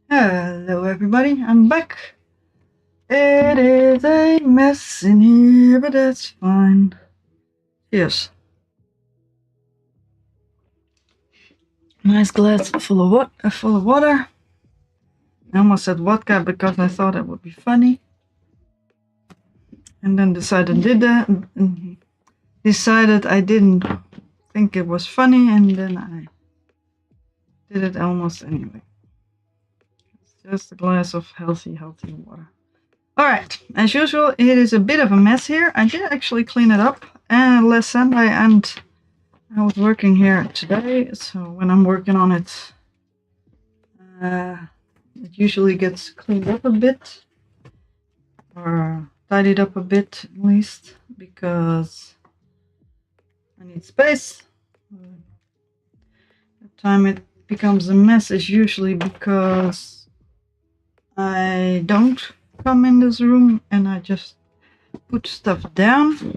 Hello everybody, I'm back. It is a mess in here, but that's fine. Yes. Nice glass full of water. I almost said vodka because I thought it would be funny. And then decided I didn't think it was funny, and then I did it almost anyway. It's just a glass of healthy water. Alright, as usual, it is a bit of a mess here. I did actually clean it up last Sunday, and I was working here today, so when I'm working on it, it usually gets cleaned up a bit, or tidied up a bit at least, because I need space. The time it becomes a mess is usually because I don't come in this room and I just put stuff down.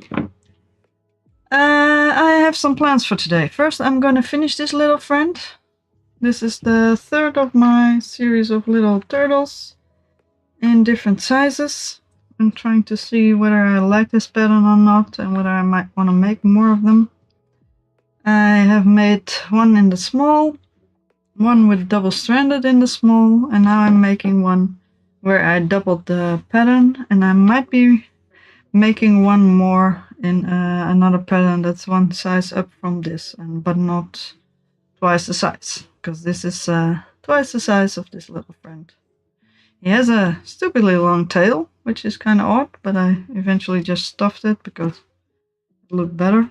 I have some plans for today. First, I'm going to finish this little friend. This is the third of my series of little turtles in different sizes. I'm trying to see whether I like this pattern or not, and whether I might want to make more of them. I have made one in the small, one with double-stranded in the small, and now I'm making one where I doubled the pattern, and I might be making one more in another pattern that's one size up from this, but not twice the size, because this is twice the size of this little friend. He has a stupidly long tail, which is kind of odd, but I eventually just stuffed it because it looked better.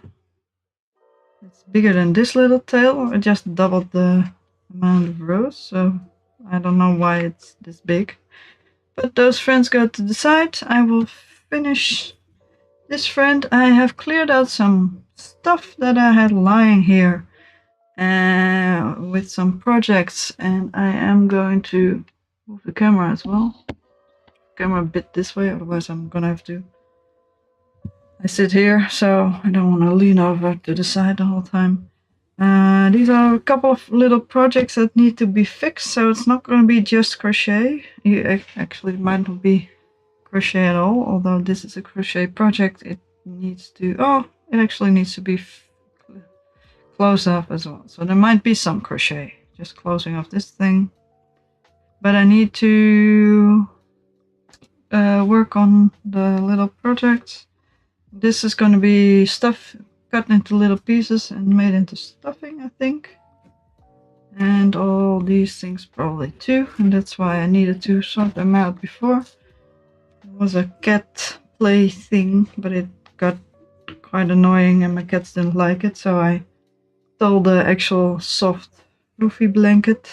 It's bigger than this little tail. I just doubled the amount of rows, so I don't know why it's this big. But those friends go to the side. I will finish this friend. I have cleared out some stuff that I had lying here with some projects, and I am going to move the camera as well. Camera a bit this way, otherwise I'm gonna have to. I sit here, so I don't want to lean over to the side the whole time. These are a couple of little projects that need to be fixed, so it's not going to be just crochet. Actually, it might not be crochet at all, although this is a crochet project. It needs to, it actually needs to be closed off as well. So there might be some crochet, just closing off this thing. But I need to work on the little projects. This is going to be stuff cut into little pieces and made into stuffing, I think. And all these things probably too, and that's why I needed to sort them out before. It was a cat play thing, but it got quite annoying and my cats didn't like it, so I stole the actual soft fluffy blanket.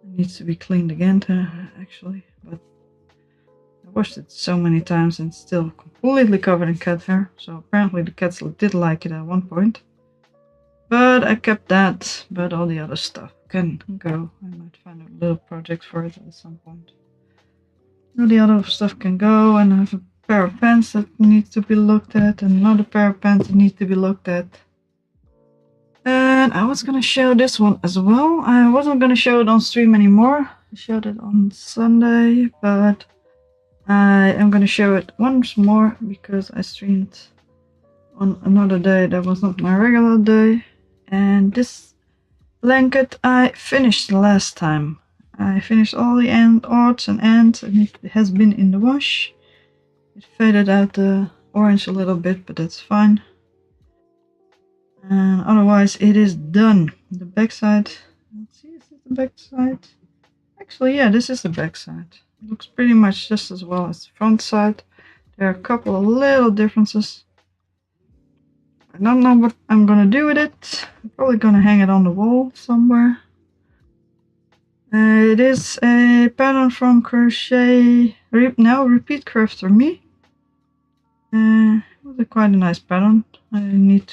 It needs to be cleaned again actually, but I washed it so many times and it's still completely covered in cat hair, so apparently the cats did like it at one point. But I kept that, but all the other stuff can go. I might find a little project for it at some point. All the other stuff can go, and I have a pair of pants that needs to be looked at, and another pair of pants that need to be looked at. And I was gonna show this one as well. I wasn't gonna show it on stream anymore. I showed it on Sunday, but I am gonna show it once more because I streamed on another day that was not my regular day. And this blanket I finished last time. I finished all the odds and ends, and it has been in the wash. It faded out the orange a little bit, but that's fine. And otherwise it is done. The backside, let's see, is this the backside? Actually, yeah, this is the backside. It looks pretty much just as well as the front side. There are a couple of little differences. I don't know what I'm gonna do with it. I'm probably gonna hang it on the wall somewhere. It is a pattern from Crochet, Repeat Crafter Me. It was quite a nice pattern. I needed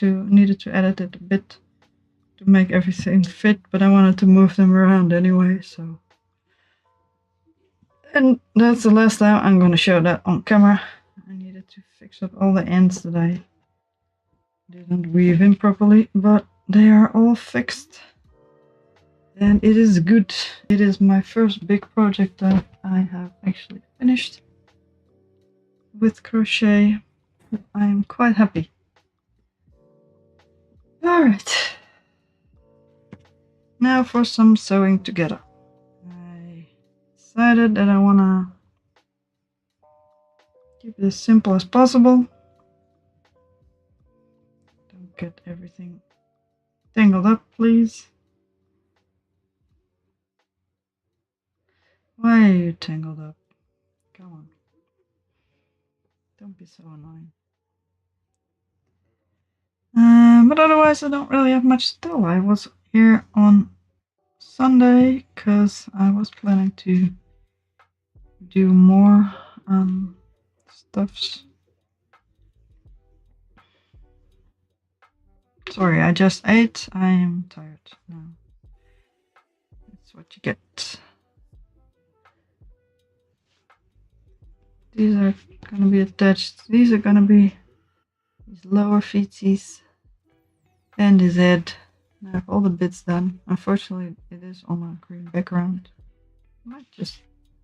to edit it a bit to make everything fit, but I wanted to move them around anyway, so. And that's the last time I'm gonna show that on camera. I needed to fix up all the ends that I didn't weave in properly, but they are all fixed. And it is good. It is my first big project that I have actually finished with crochet. I am quite happy. Alright. Now for some sewing together. I decided that I want to keep it as simple as possible. Don't get everything tangled up, please. Why are you tangled up? Come on. Don't be so annoying. But otherwise I don't really have much to tell. I was here on Sunday because I was planning to do more stuffs. Sorry, I just ate. I am tired now. That's what you get. These are gonna be attached. These are gonna be these lower feetsies and his head. I have all the bits done. Unfortunately, it is on a green background. I might just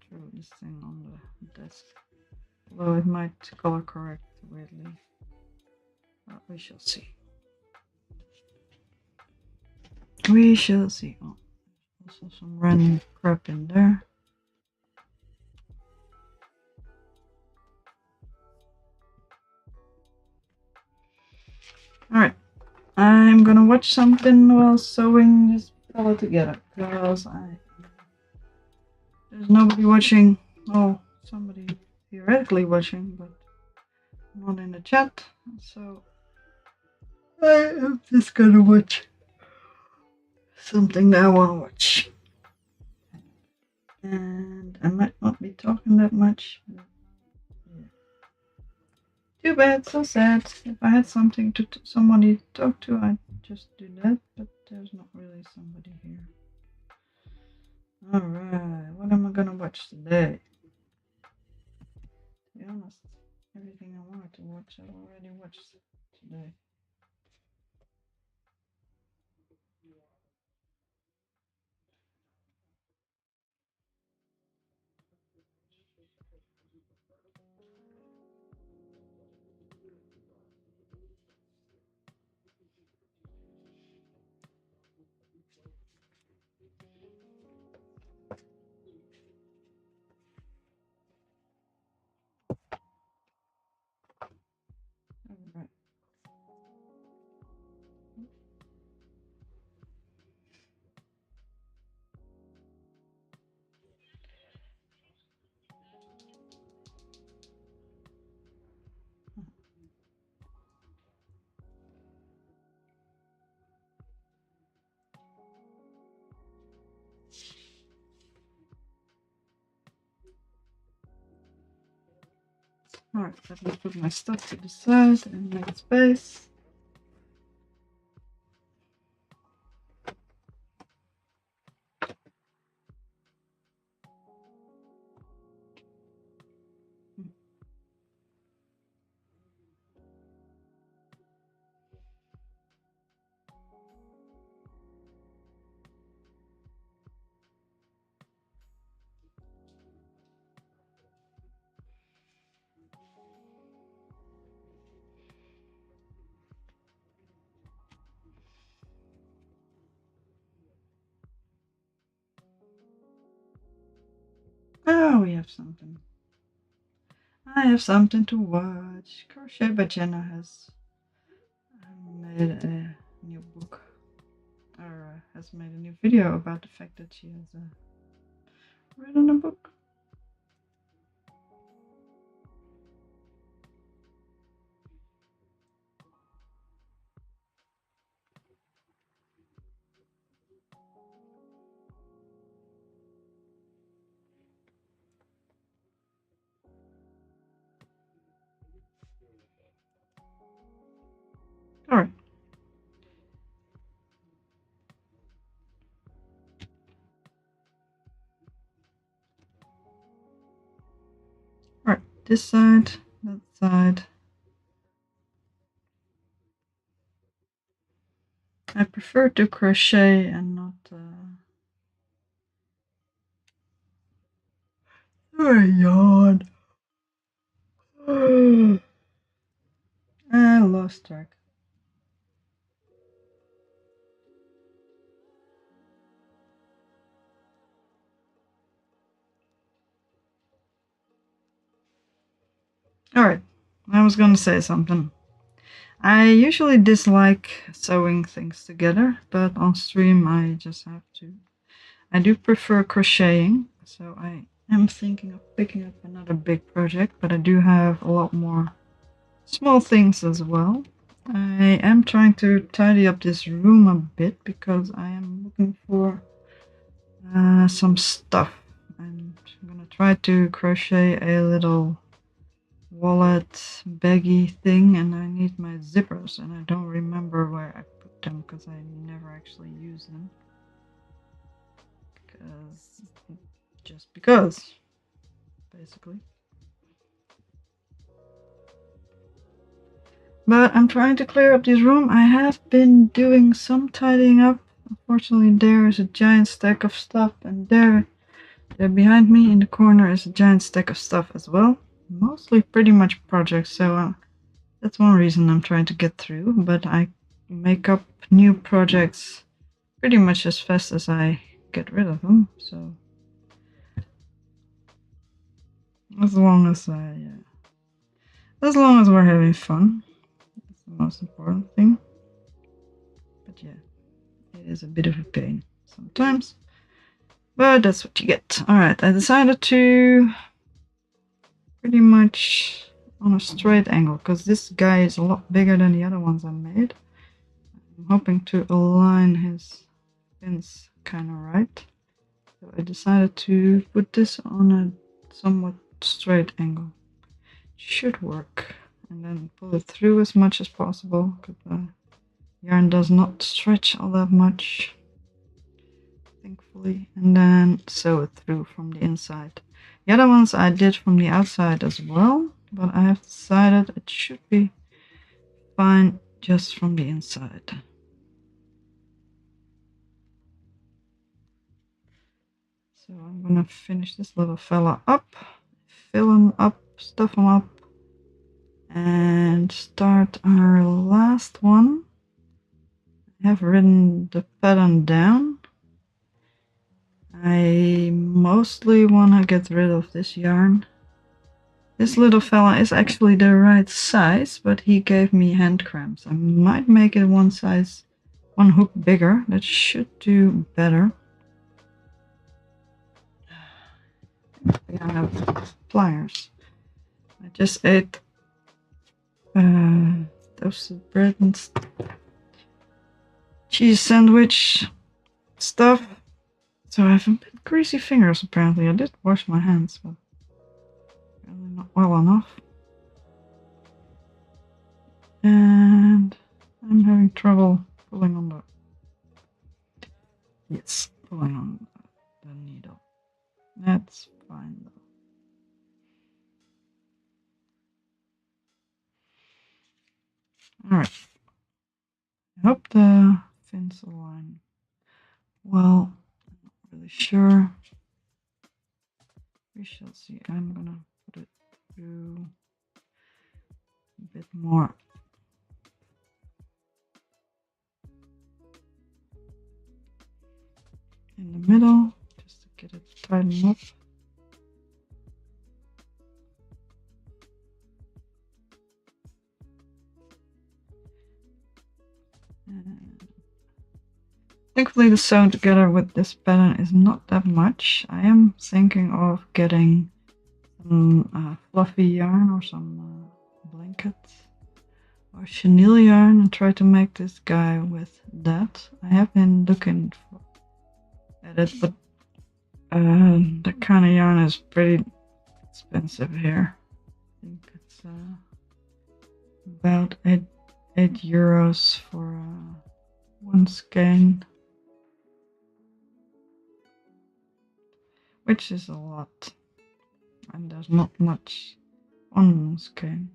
throw this thing on the desk. Although it might color correct weirdly. But we shall see. We shall see. Oh, also some random crap in there. Alright, I'm gonna watch something while sewing this fella together, because there's nobody watching. Oh, somebody theoretically watching, but not in the chat, so I am just gonna watch something that I want to watch. And I might not be talking that much. But yeah. Too bad, so sad. If I had something to somebody to talk to, I'd just do that, but there's not really somebody here. Alright, what am I gonna watch today? To be honest, everything I wanted to watch, I already watched today. Alright. Alright, let me put my stuff to the side and make space. Oh, we have something. I have something to watch. Crochet by Jenna has made a new book, or has made a new video about the fact that she has written a book. Alright. Alright, this side, that side. I prefer to crochet and not oh, yawn. I lost track. Alright, I was gonna say something. I usually dislike sewing things together, but on stream I just have to. I do prefer crocheting, so I am thinking of picking up another big project, but I do have a lot more small things as well. I am trying to tidy up this room a bit because I am looking for some stuff. I'm gonna try to crochet a little wallet baggy thing, and I need my zippers, and I don't remember where I put them because I never actually use them. Just because, basically. But I'm trying to clear up this room. I have been doing some tidying up. Unfortunately, there is a giant stack of stuff, and there behind me in the corner is a giant stack of stuff as well. Mostly pretty much projects, so that's one reason I'm trying to get through. But I make up new projects pretty much as fast as I get rid of them, so as long as we're having fun, most important thing. But yeah, it is a bit of a pain sometimes. But that's what you get. Alright, I decided to pretty much on a straight angle, because this guy is a lot bigger than the other ones I made. I'm hoping to align his fins kind of right. So I decided to put this on a somewhat straight angle. Should work. And then pull it through as much as possible, because the yarn does not stretch all that much, thankfully. And then sew it through from the inside. The other ones I did from the outside as well, but I have decided it should be fine just from the inside. So I'm gonna finish this little fella up, fill him up, stuff him up, and start our last one. I have written the pattern down. I mostly want to get rid of this yarn. This little fella is actually the right size, but he gave me hand cramps. I might make it one hook bigger. That should do better. I have pliers. I just ate toasted bread and cheese sandwich stuff. So I have a bit greasy fingers apparently. I did wash my hands, but really not well enough. And I'm having trouble pulling on the... Yes, pulling on the needle. That's fine though. Alright. I hope the fins align well. I'm not really sure. We shall see. I'm gonna put it through a bit more. In the middle, just to get it tightened up. And thankfully the sewn together with this pattern is not that much. I am thinking of getting some fluffy yarn or some blankets or chenille yarn and try to make this guy with that. I have been looking at it, but that kind of yarn is pretty expensive here. I think it's about 8 euros for one skein, which is a lot, and there's not much on one skein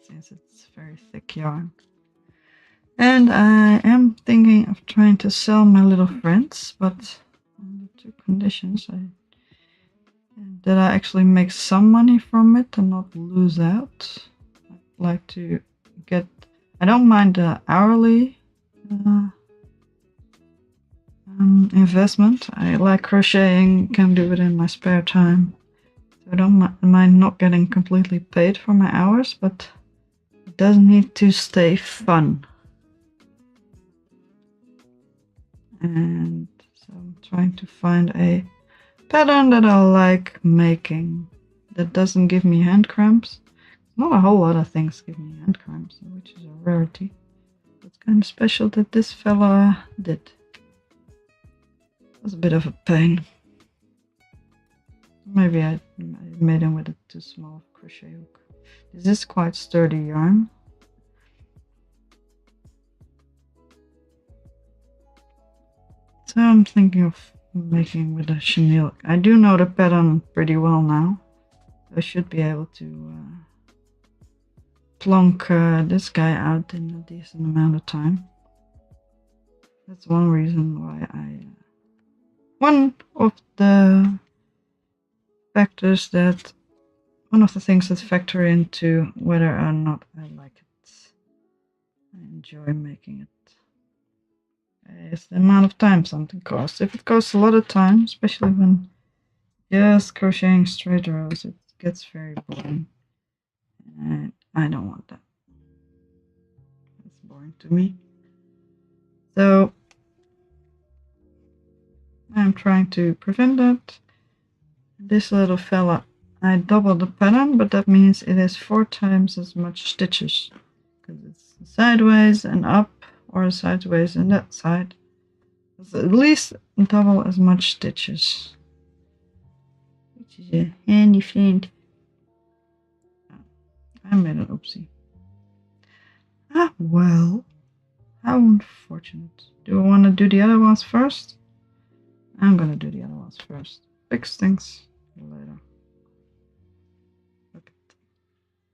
since it's very thick yarn. And I am thinking of trying to sell my little friends, but on the two conditions: that I actually make some money from it and not lose out. I'd like to get... I don't mind the hourly investment. I like crocheting, can do it in my spare time. So I don't mind not getting completely paid for my hours, but it does need to stay fun. And so I'm trying to find a pattern that I like making that doesn't give me hand cramps. Not a whole lot of things give me hand cramps, which is a rarity. It's kind of special that this fella did. It was a bit of a pain. Maybe I made him with a too small crochet hook. This is quite sturdy yarn. So I'm thinking of making with a chenille. I do know the pattern pretty well now. I should be able to plonk this guy out in a decent amount of time. That's one reason why one of the things that factor into whether or not I like it. I enjoy making it. It's the amount of time something costs. If it costs a lot of time, especially when just crocheting straight rows, it gets very boring. And I don't want that. That's boring to me. So I'm trying to prevent that. This little fella, I doubled the pattern, but that means it has 4 times as much stitches. Because it's sideways and up, or sideways and that side. It's at least double as much stitches. Which is a handy thing. I made an oopsie. Ah, well. How unfortunate. Do I want to do the other ones first? I'm gonna do the other ones first. Fix things later. Okay.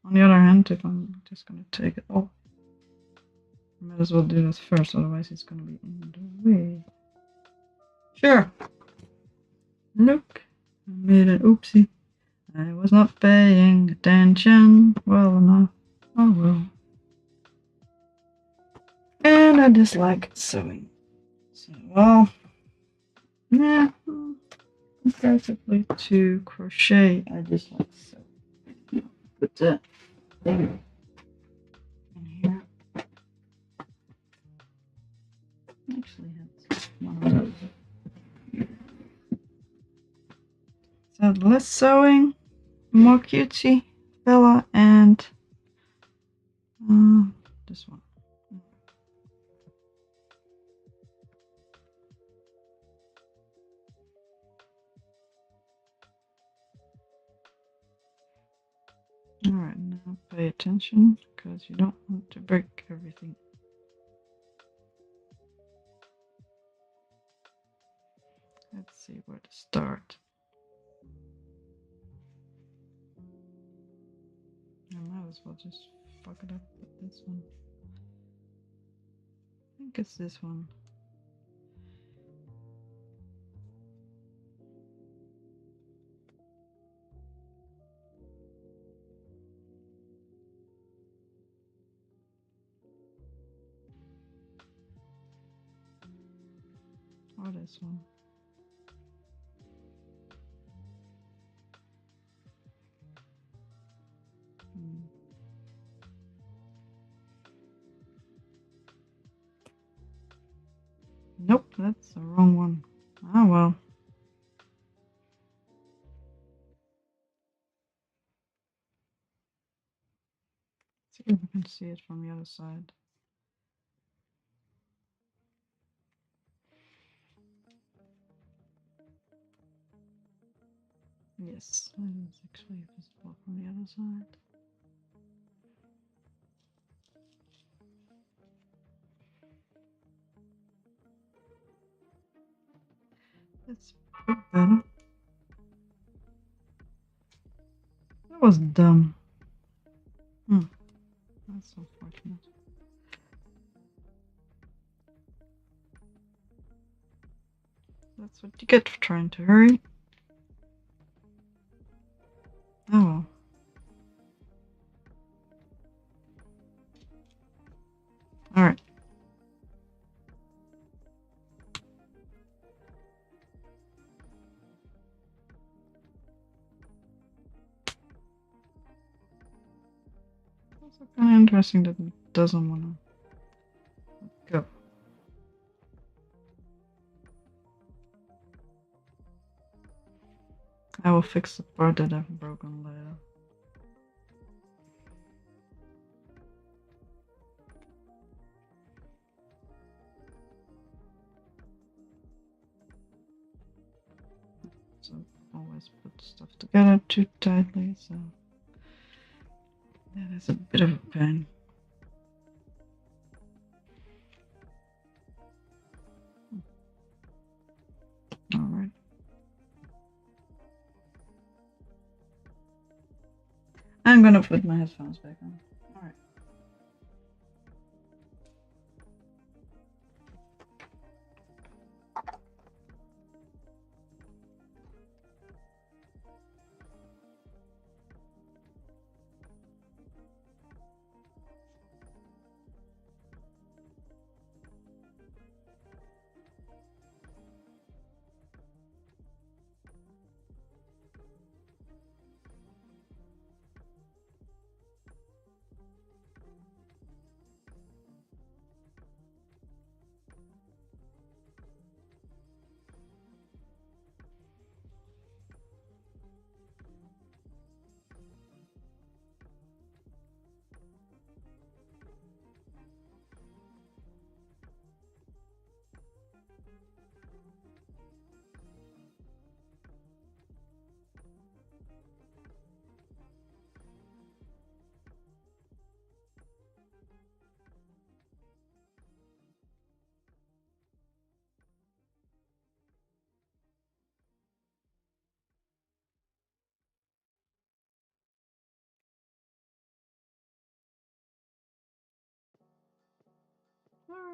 On the other hand, if I'm just gonna take it off, I might as well do this first, otherwise it's gonna be in the way. Sure. Look, I made an oopsie. I was not paying attention well enough. Oh well. And I dislike sewing. So, well, yeah, comparatively to crochet, I dislike sewing. Put that thing in here. Actually, had one of those. So less sewing, more cutesy fella, and this one. Alright, now pay attention, because you don't want to break everything. Let's see where to start. I might as well just fuck it up with this one. I think it's this one. Or this one. Nope, that's the wrong one. Ah well. See if we can see it from the other side. Yes, that is actually visible from the other side. That's a bit better. That was dumb. That's unfortunate. That's what you get for trying to hurry. Oh well. Alright. It's kind of interesting that it doesn't want to go. I will fix the part that I've broken later. So always put stuff together too tightly, so that is a bit of a pain. Alright. I'm gonna put my headphones back on. Alright.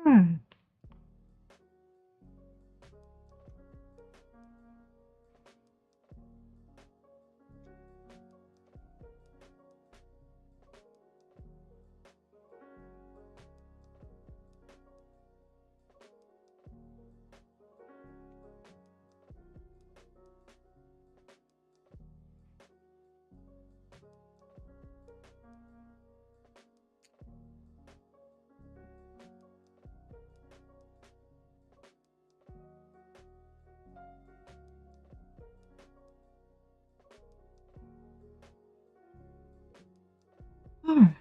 Alright. Alright.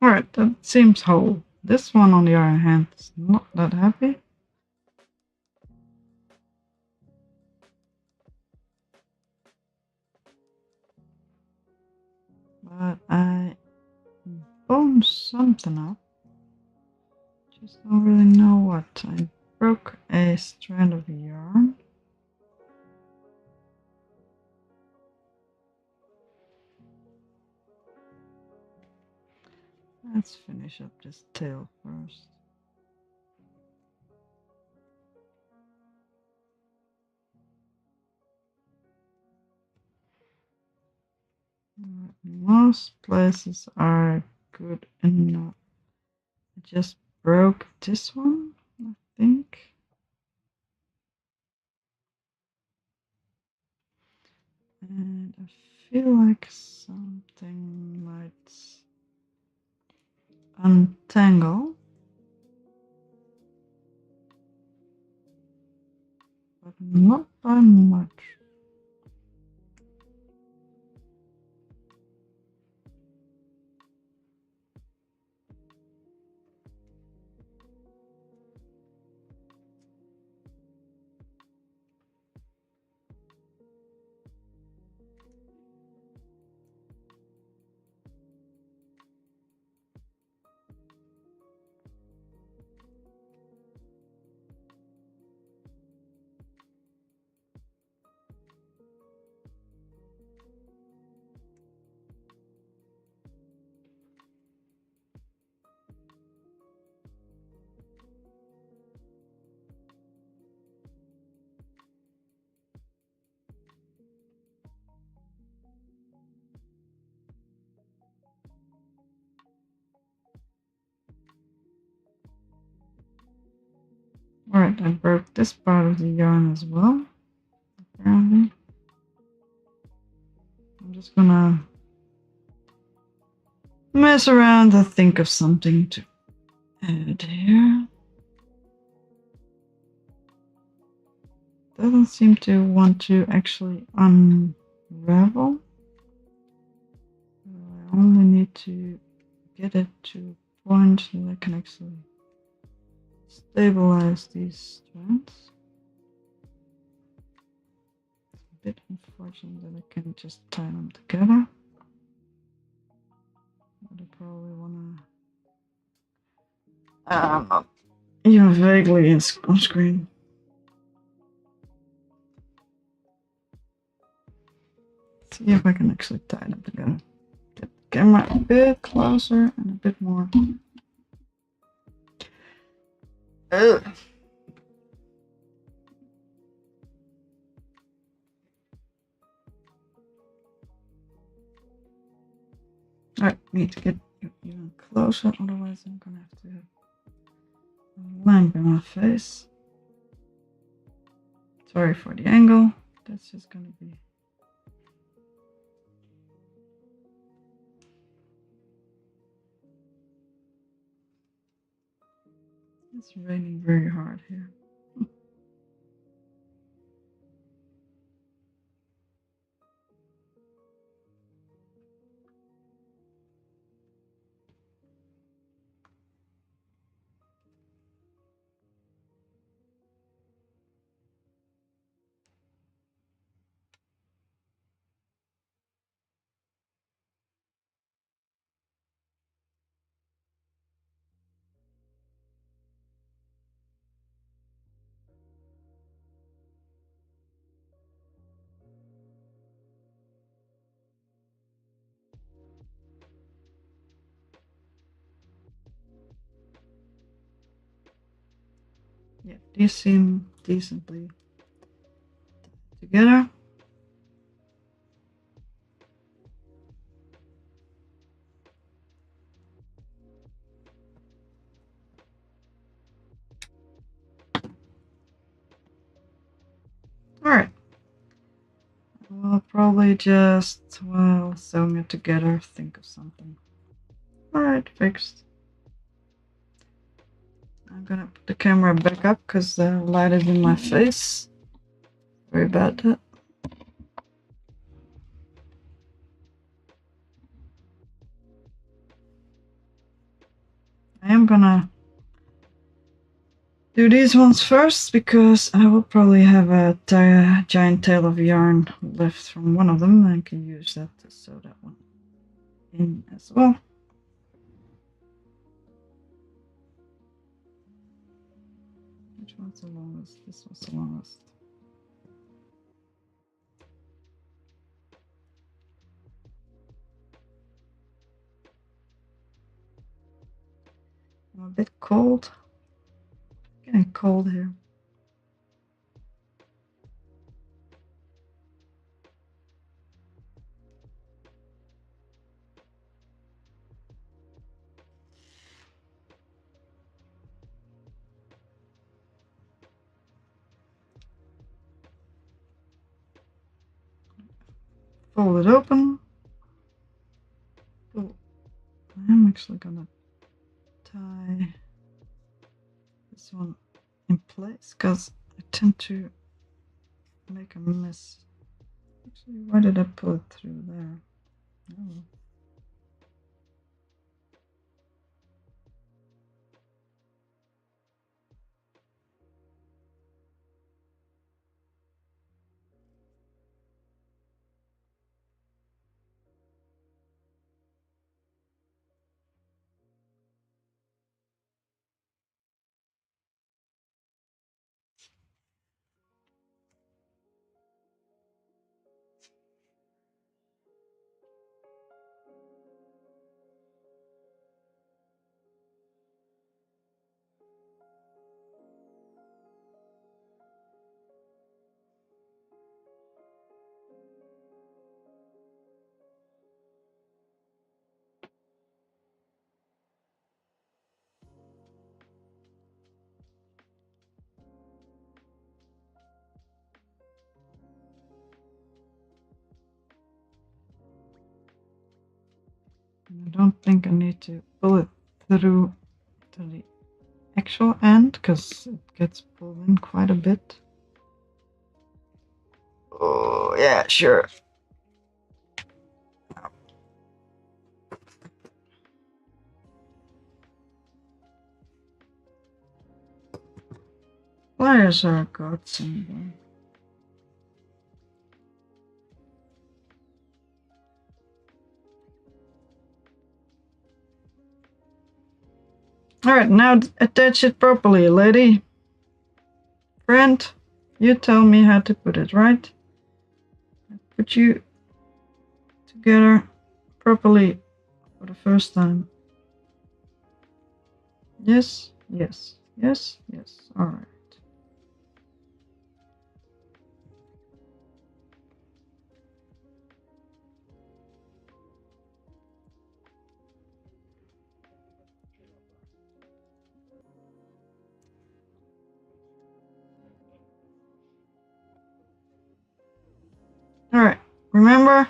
Alright, that seems whole. This one, on the other hand, is not that happy. But I boned something up. Just don't really know what. I broke a strand of yarn. Let's finish up this tail first. Most places are good enough. I just broke this one, I think. And I feel like something might untangle. But not by much. Alright, I broke this part of the yarn as well, apparently. I'm just gonna mess around and think of something to add here. Doesn't seem to want to actually unravel. I only need to get it to a point that I can actually stabilize these strands. It's a bit unfortunate that I can't just tie them together. But I probably wanna. I'm not even vaguely on screen. See if I can actually tie them together. Get the camera a bit closer and a bit more. Ugh. I need to get even closer, otherwise I'm gonna have to have a lamp in my face. Sorry for the angle. That's just gonna be. It's raining very hard here. Yeah, these seem decently together. Alright. We'll probably just, while sewing it together, think of something. Alright, fixed. I'm gonna put the camera back up because the light is in my face. Sorry about that. I am gonna do these ones first because I will probably have a giant tail of yarn left from one of them. I can use that to sew that one in as well. Which one's the longest? This one's the longest. I'm a bit cold. Getting cold here. Fold it open. Oh, I'm actually gonna tie this one in place because I tend to make a mess. Actually, why did I pull it through there? Oh. I don't think I need to pull it through to the actual end because it gets pulled in quite a bit. Oh, yeah, sure. Pliers are a godsend. Alright, now attach it properly, lady. Friend, you tell me how to put it, right? Put you together properly for the first time. Yes, yes, yes, yes. Alright. Alright, remember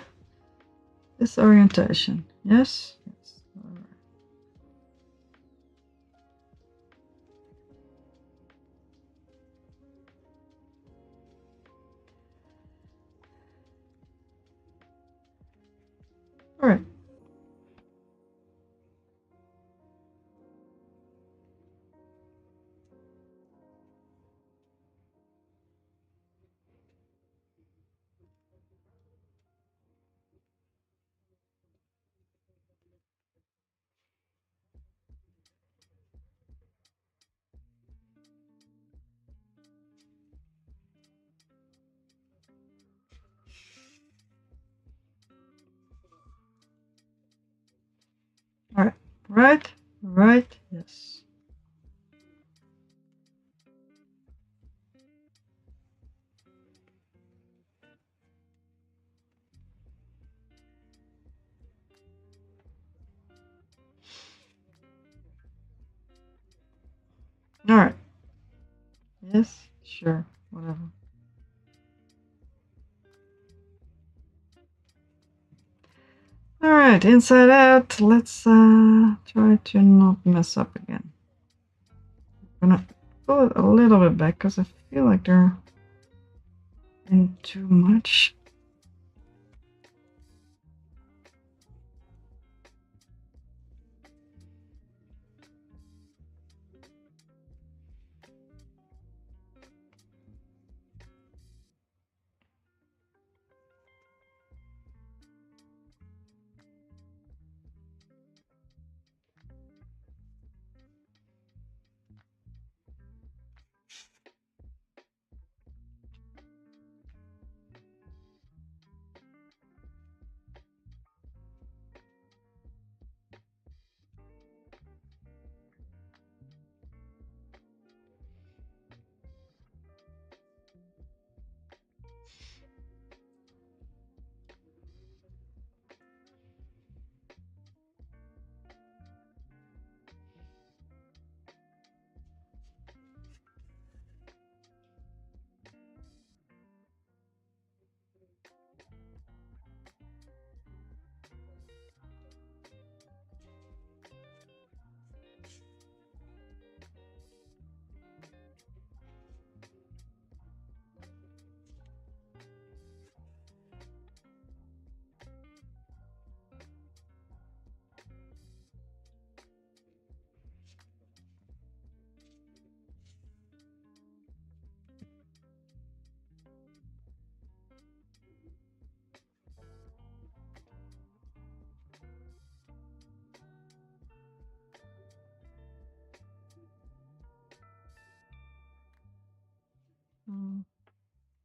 this orientation. Yes? Yes. Alright. Alright. Alright. Right? Right? Yes. Alright. Yes, sure, whatever. Alright, inside out. Let's try to not mess up again. I'm gonna pull it a little bit back because I feel like they're in too much.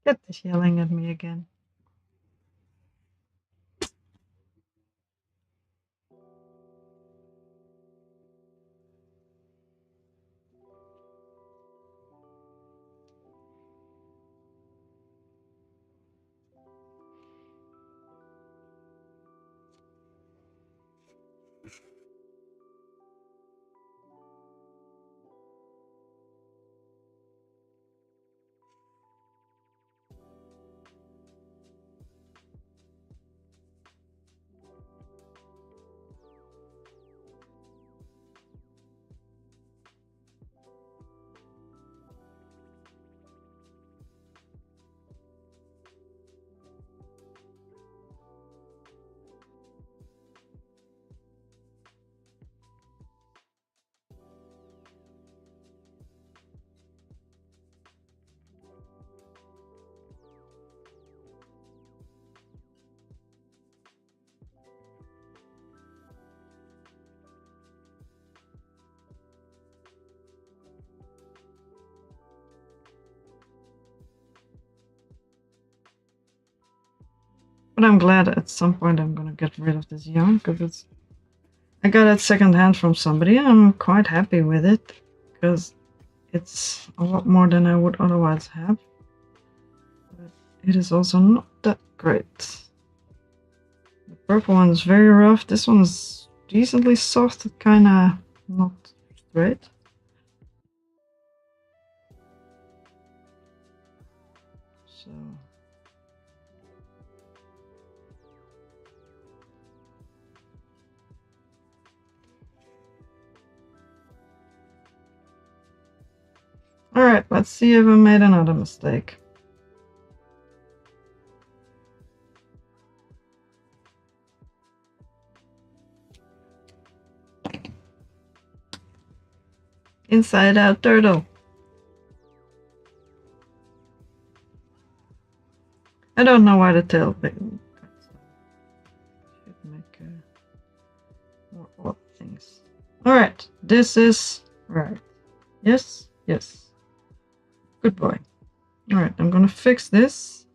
Get this yelling at me again. But I'm glad at some point I'm gonna get rid of this yarn because I got it secondhand from somebody and I'm quite happy with it because it's a lot more than I would otherwise have. But it is also not that great. The purple one is very rough. This one is decently soft, kinda not straight. So alright, let's see if I made another mistake. Inside out turtle. I don't know why the tail should make more odd things. Alright, this is right. Yes, yes. Good boy. Alright, I'm gonna fix this.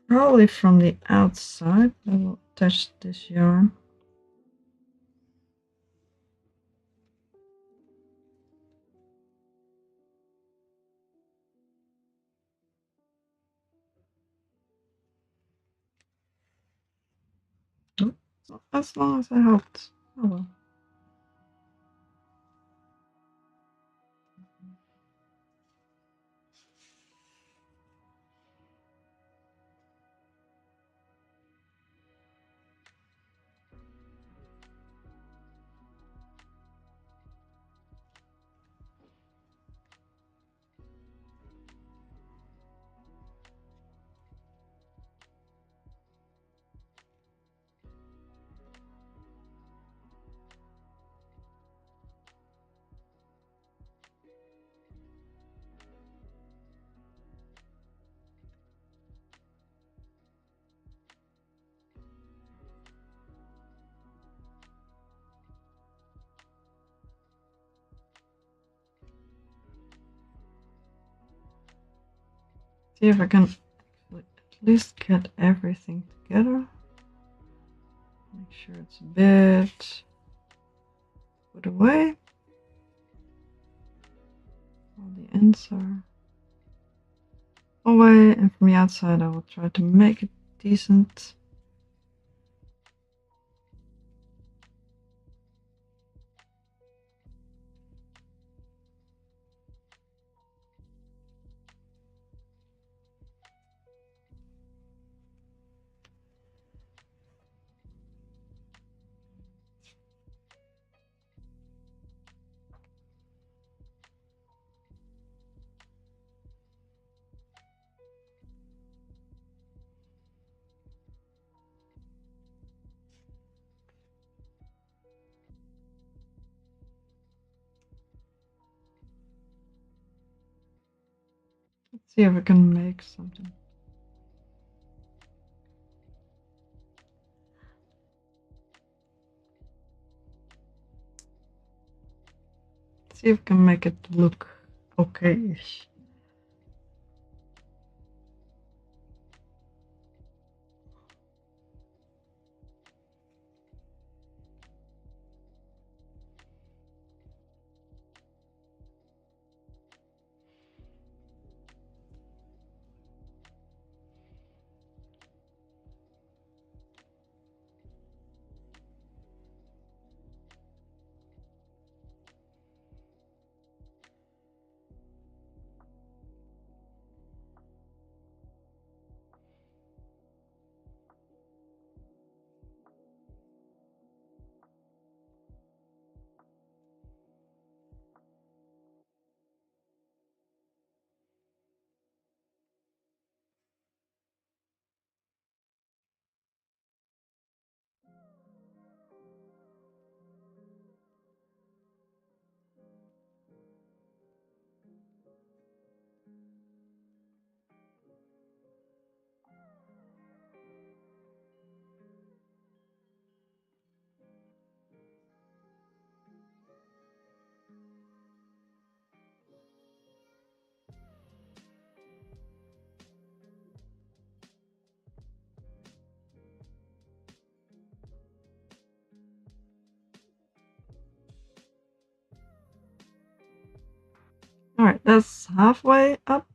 Probably from the outside. I will attach this yarn. As long as I hoped. Oh well. See if I can at least get everything together. Make sure it's a bit put away. All the ends are away, and from the outside I will try to make it decent. Let's see if I can make something. See if I can make it look okay-ish. Alright, that's halfway up.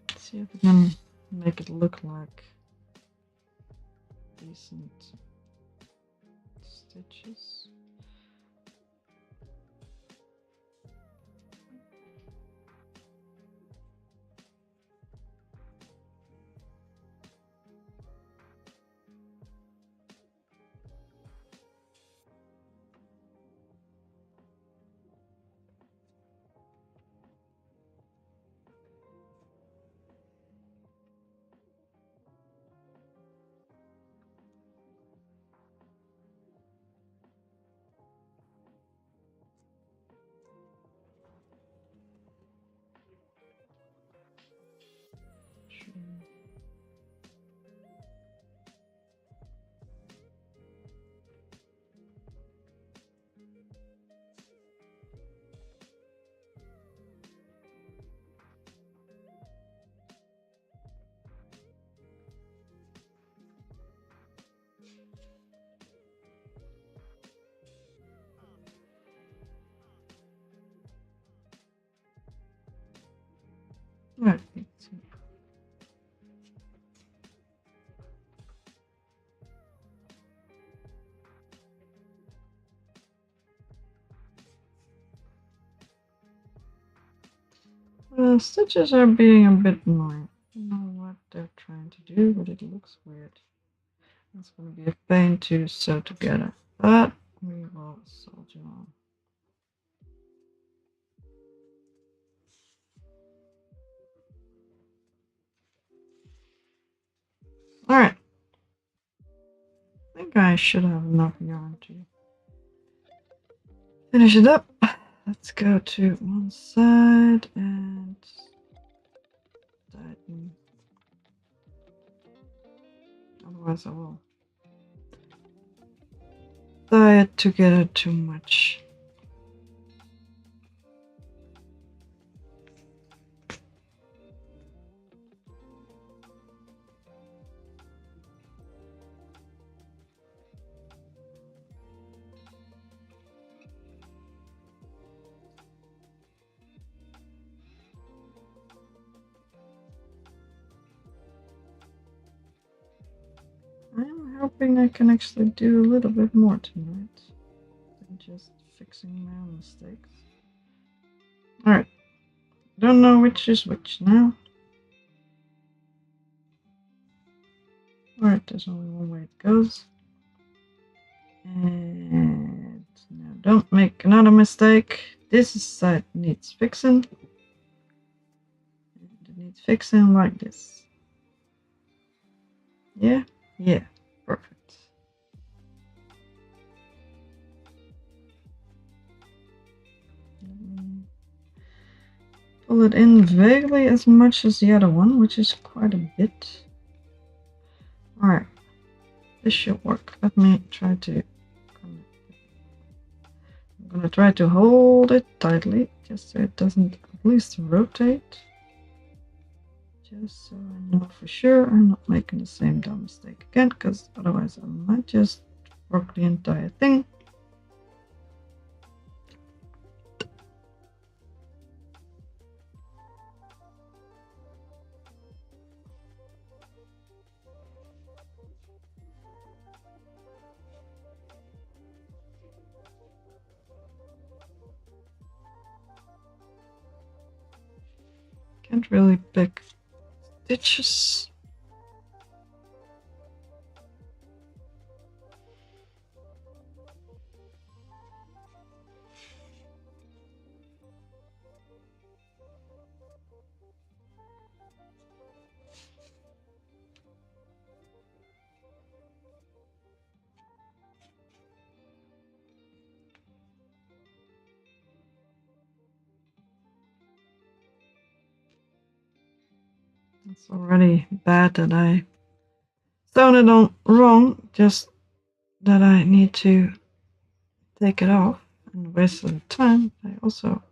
Let's see if we can make it look like decent stitches. Right. The stitches are being a bit annoying. I don't know what they're trying to do, but it looks weird. It's going to be a pain to sew together, but we will soldier on. Alright. I think I should have enough yarn to finish it up. Let's go to one side and tighten. Otherwise I will tie it together too much. I'm hoping I can actually do a little bit more tonight than just fixing my own mistakes. Alright, don't know which is which now. Alright, there's only one way it goes. And now don't make another mistake. This side needs fixing. And it needs fixing like this. Yeah? Yeah, perfect. Pull it in vaguely as much as the other one, which is quite a bit. Alright, this should work. Let me try to connect it. I'm gonna try to hold it tightly, just so it doesn't at least rotate. Just so I know for sure I'm not making the same dumb mistake again, because otherwise I might just work the entire thing. Can't really pick stitches. It's already bad that I sounded on wrong, just that I need to take it off and waste the time. I also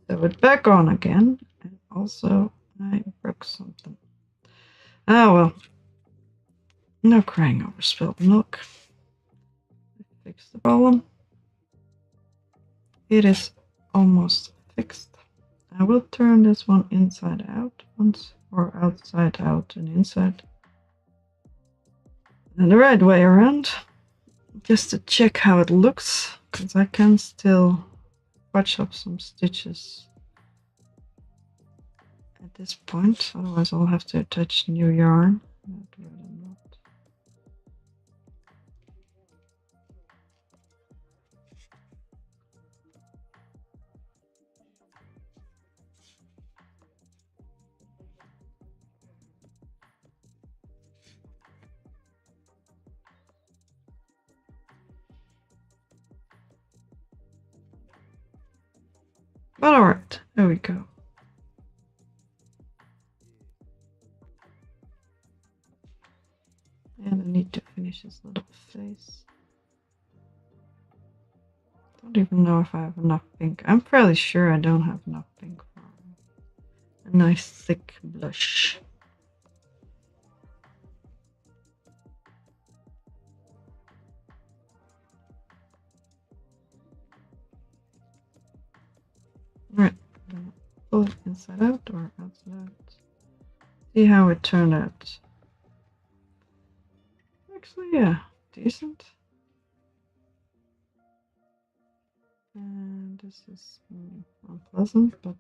sew it back on again, and also I broke something. Ah well, no crying over spilled milk. Fix the problem. It is almost fixed. I will turn this one inside out once, or outside out and inside. And the right way around, just to check how it looks, because I can still patch up some stitches at this point, otherwise I'll have to attach new yarn. I'd rather not. But alright, there we go. And I need to finish his little face. Don't even know if I have enough pink. I'm fairly sure I don't have enough pink for a nice thick blush. Alright, pull it inside out or outside out. See how it turned out. Actually, yeah, decent. And this is unpleasant, but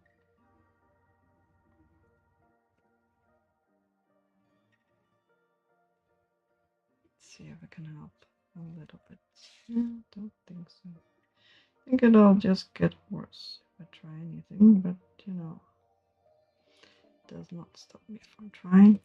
let's see if I can help a little bit. Yeah, don't think so. I think it'll just get worse if I try anything, but you know, it does not stop me from trying.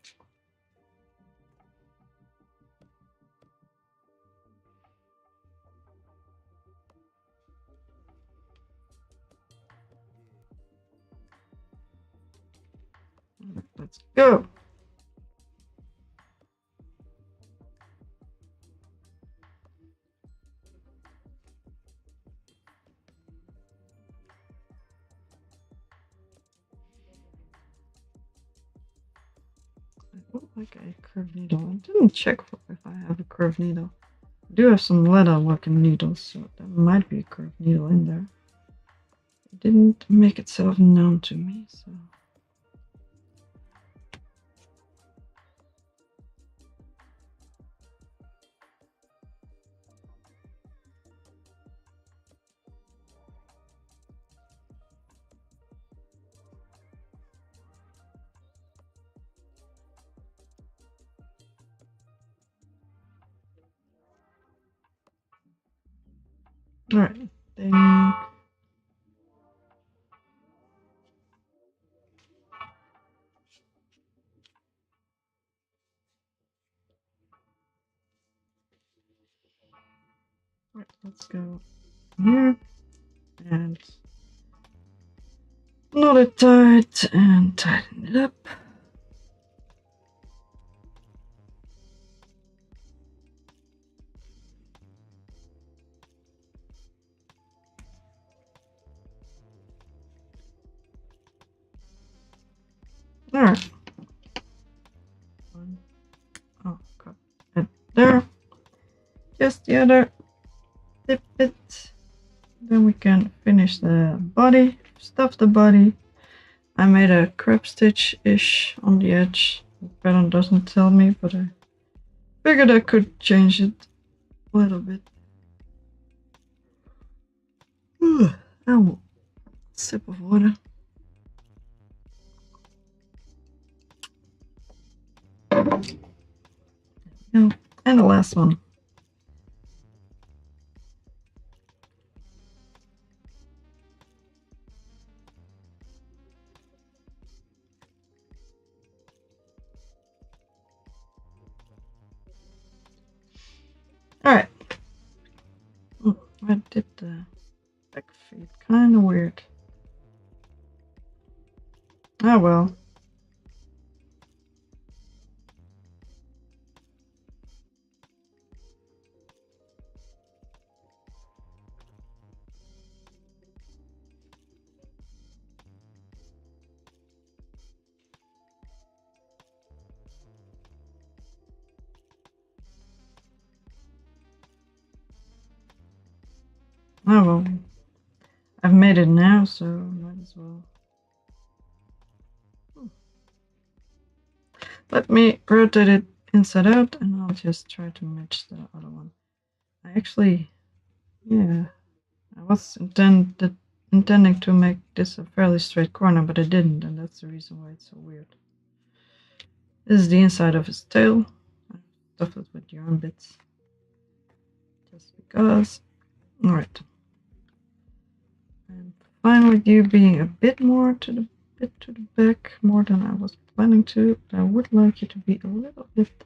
Let's go. like a curved needle. I didn't check for if I have a curved needle. I do have some leather working needles, so there might be a curved needle in there. It didn't make itself known to me, so. Alright, then. Alright, let's go here and knot it tight and tighten it up. Alright. Oh, got it there. Just the other tip bit. Then we can finish the body, stuff the body. I made a crab stitch-ish on the edge. The pattern doesn't tell me, but I figured I could change it a little bit. Oh, sip of water. No, and the last one. Alright. I did the back feet. Kinda weird. Oh well. Oh well. I've made it now, so might as well. Let me rotate it inside out and I'll just try to match the other one. I actually, yeah, I was intending to make this a fairly straight corner, but I didn't, and that's the reason why it's so weird. This is the inside of his tail. I stuffed it with yarn bits. Just because. Alright. And finally you being a bit more to the back, more than I was planning to. I would like you to be a little bit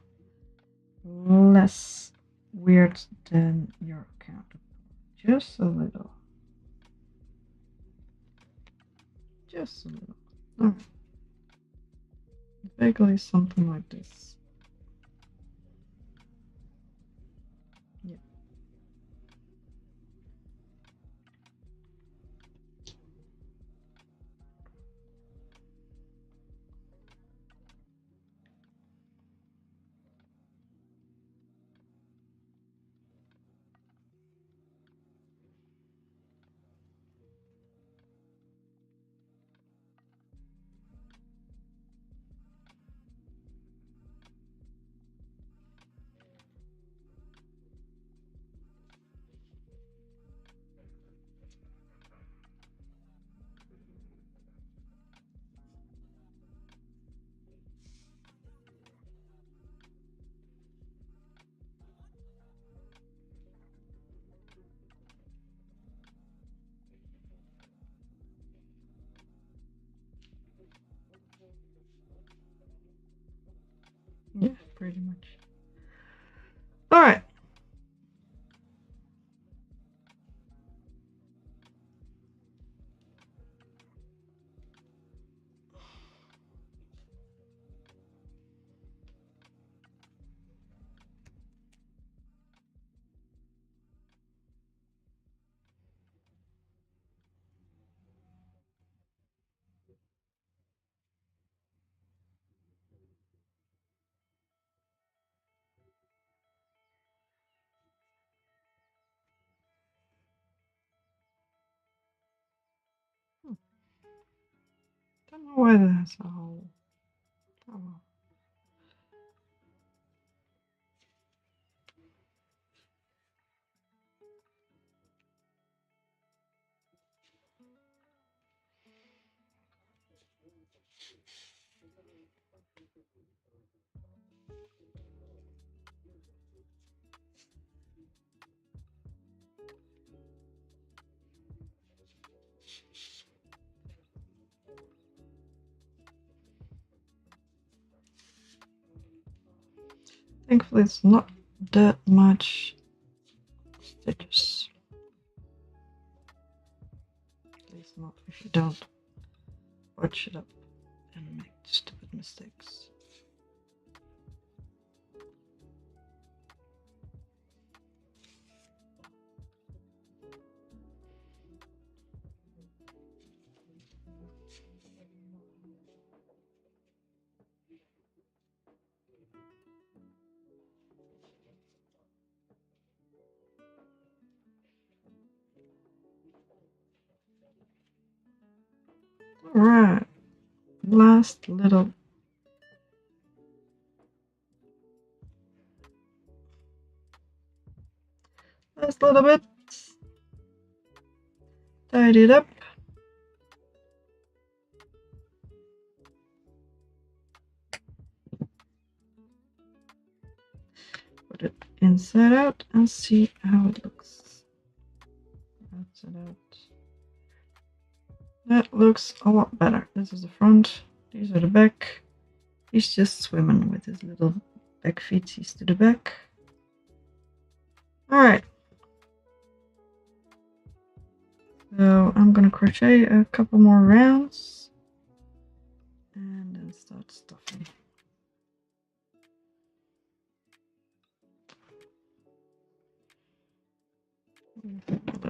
less weird than your counterpart. Just a little. Just a little. Alright. Vaguely something like this. Yeah. Yeah, pretty much. Alright. Don't know why there's a hole. Oh well. Thankfully, it's not that much stitches. At least not if you don't watch it up and make stupid mistakes. Alright, last little bit. Tidy it up. Put it inside out and see how it looks. Outside out. That looks a lot better. This is the front, these are the back. He's just swimming with his little back feetsies to the back. Alright. So I'm gonna crochet a couple more rounds and then start stuffing.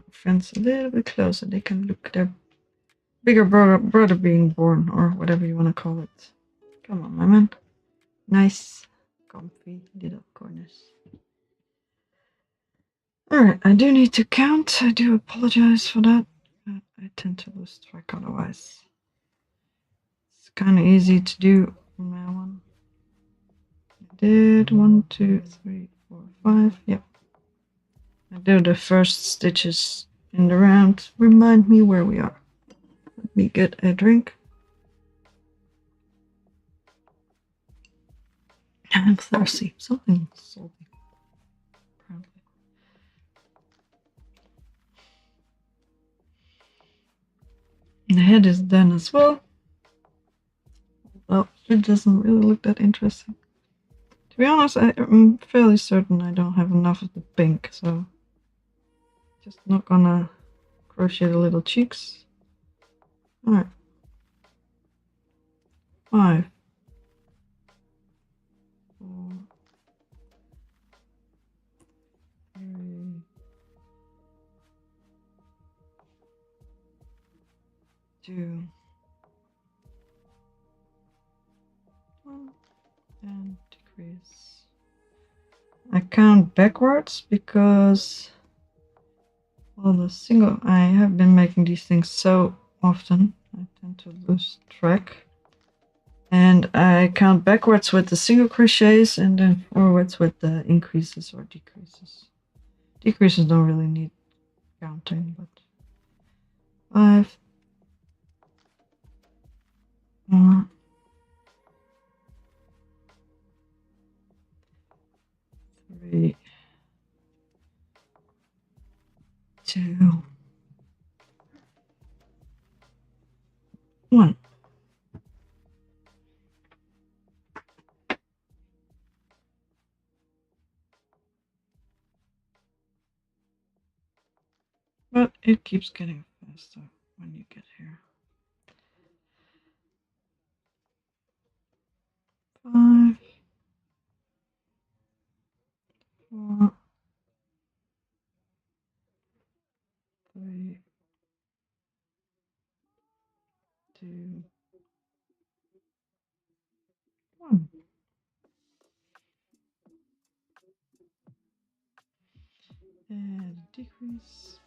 Friends a little bit closer, they can look at their bigger brother being born, or whatever you want to call it. Come on, my man. Nice, comfy little corners. Alright, I do need to count. I do apologize for that. I tend to lose track otherwise. It's kind of easy to do from now on. I did 1, 2, 3, 4, 5. Yep. I do the first stitches in the round. Remind me where we are. Let me get a drink. I'm thirsty. Something salty. Apparently. The head is done as well. Well, it doesn't really look that interesting. To be honest, I'm fairly certain I don't have enough of the pink, so just not gonna crochet the little cheeks. Alright. 5, 4, 3, 2, 1, and decrease. I count backwards because, well, I have been making these things so often, I tend to lose track. And I count backwards with the single crochets and then forwards with the increases or decreases. Decreases don't really need counting, but 5, 4, 3, 2, 1. But it keeps getting faster when you get here. 5, 4, 3, 2, 1. And decrease.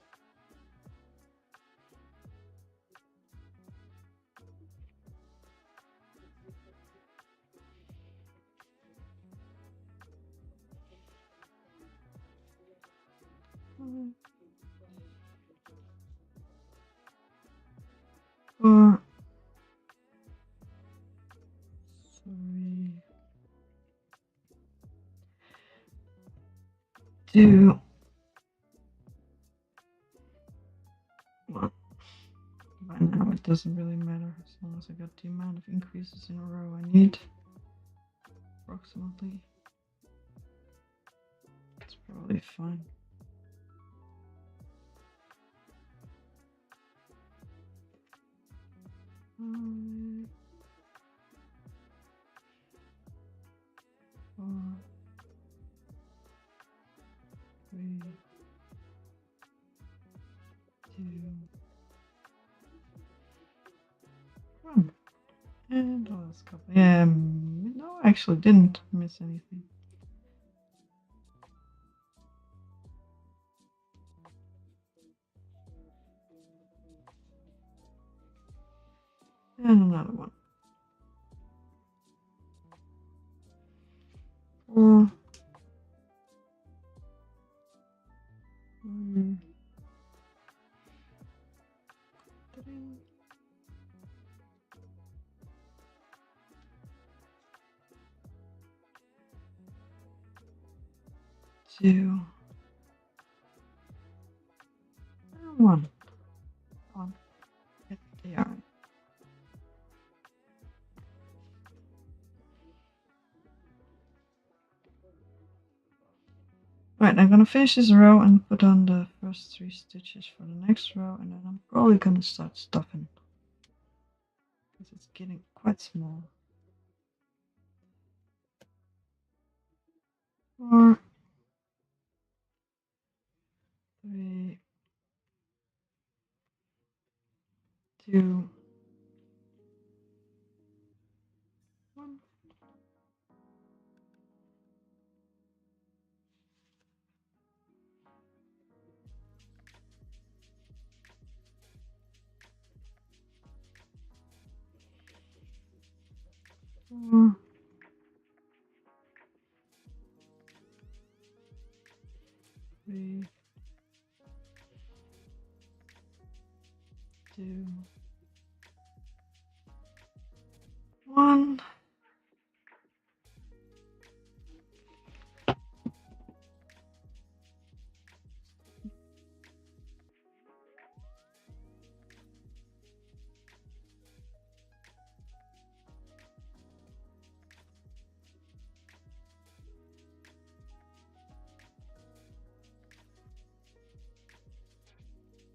2, 1. By now it doesn't really matter as long as I got the amount of increases in a row I need. Approximately. It's probably fine. Four, 3, 2, 1. And the last couple. Yeah, no, I actually didn't miss anything. And another one. 4, 3, 2, 1. On. Get the yarn. Right, I'm gonna finish this row and put on the first 3 stitches for the next row, and then I'm probably gonna start stuffing because it's getting quite small. 4, 3, 2, 1. Four, 3, 2, 1.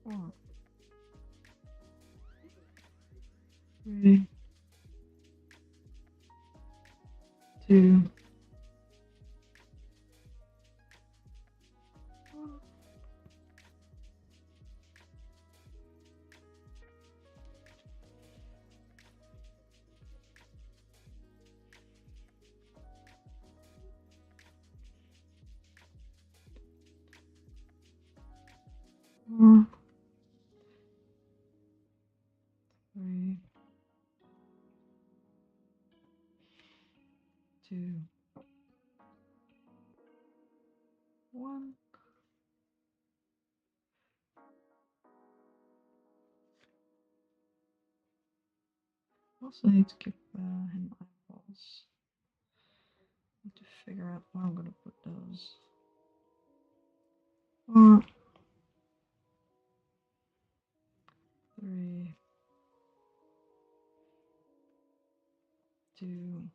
Four, 3, 2, 1. 4, 3, 2, 1. Also need to give him eyeballs. Need to figure out where I'm gonna put those. 4, 3, 2,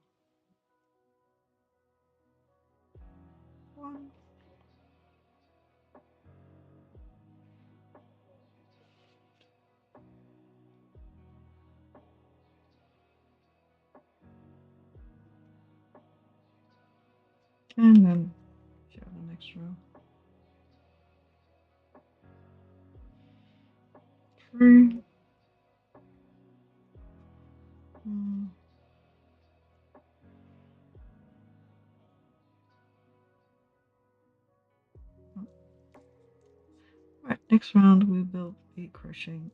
1. And then show the next row. 3. Right, next round we will be crocheting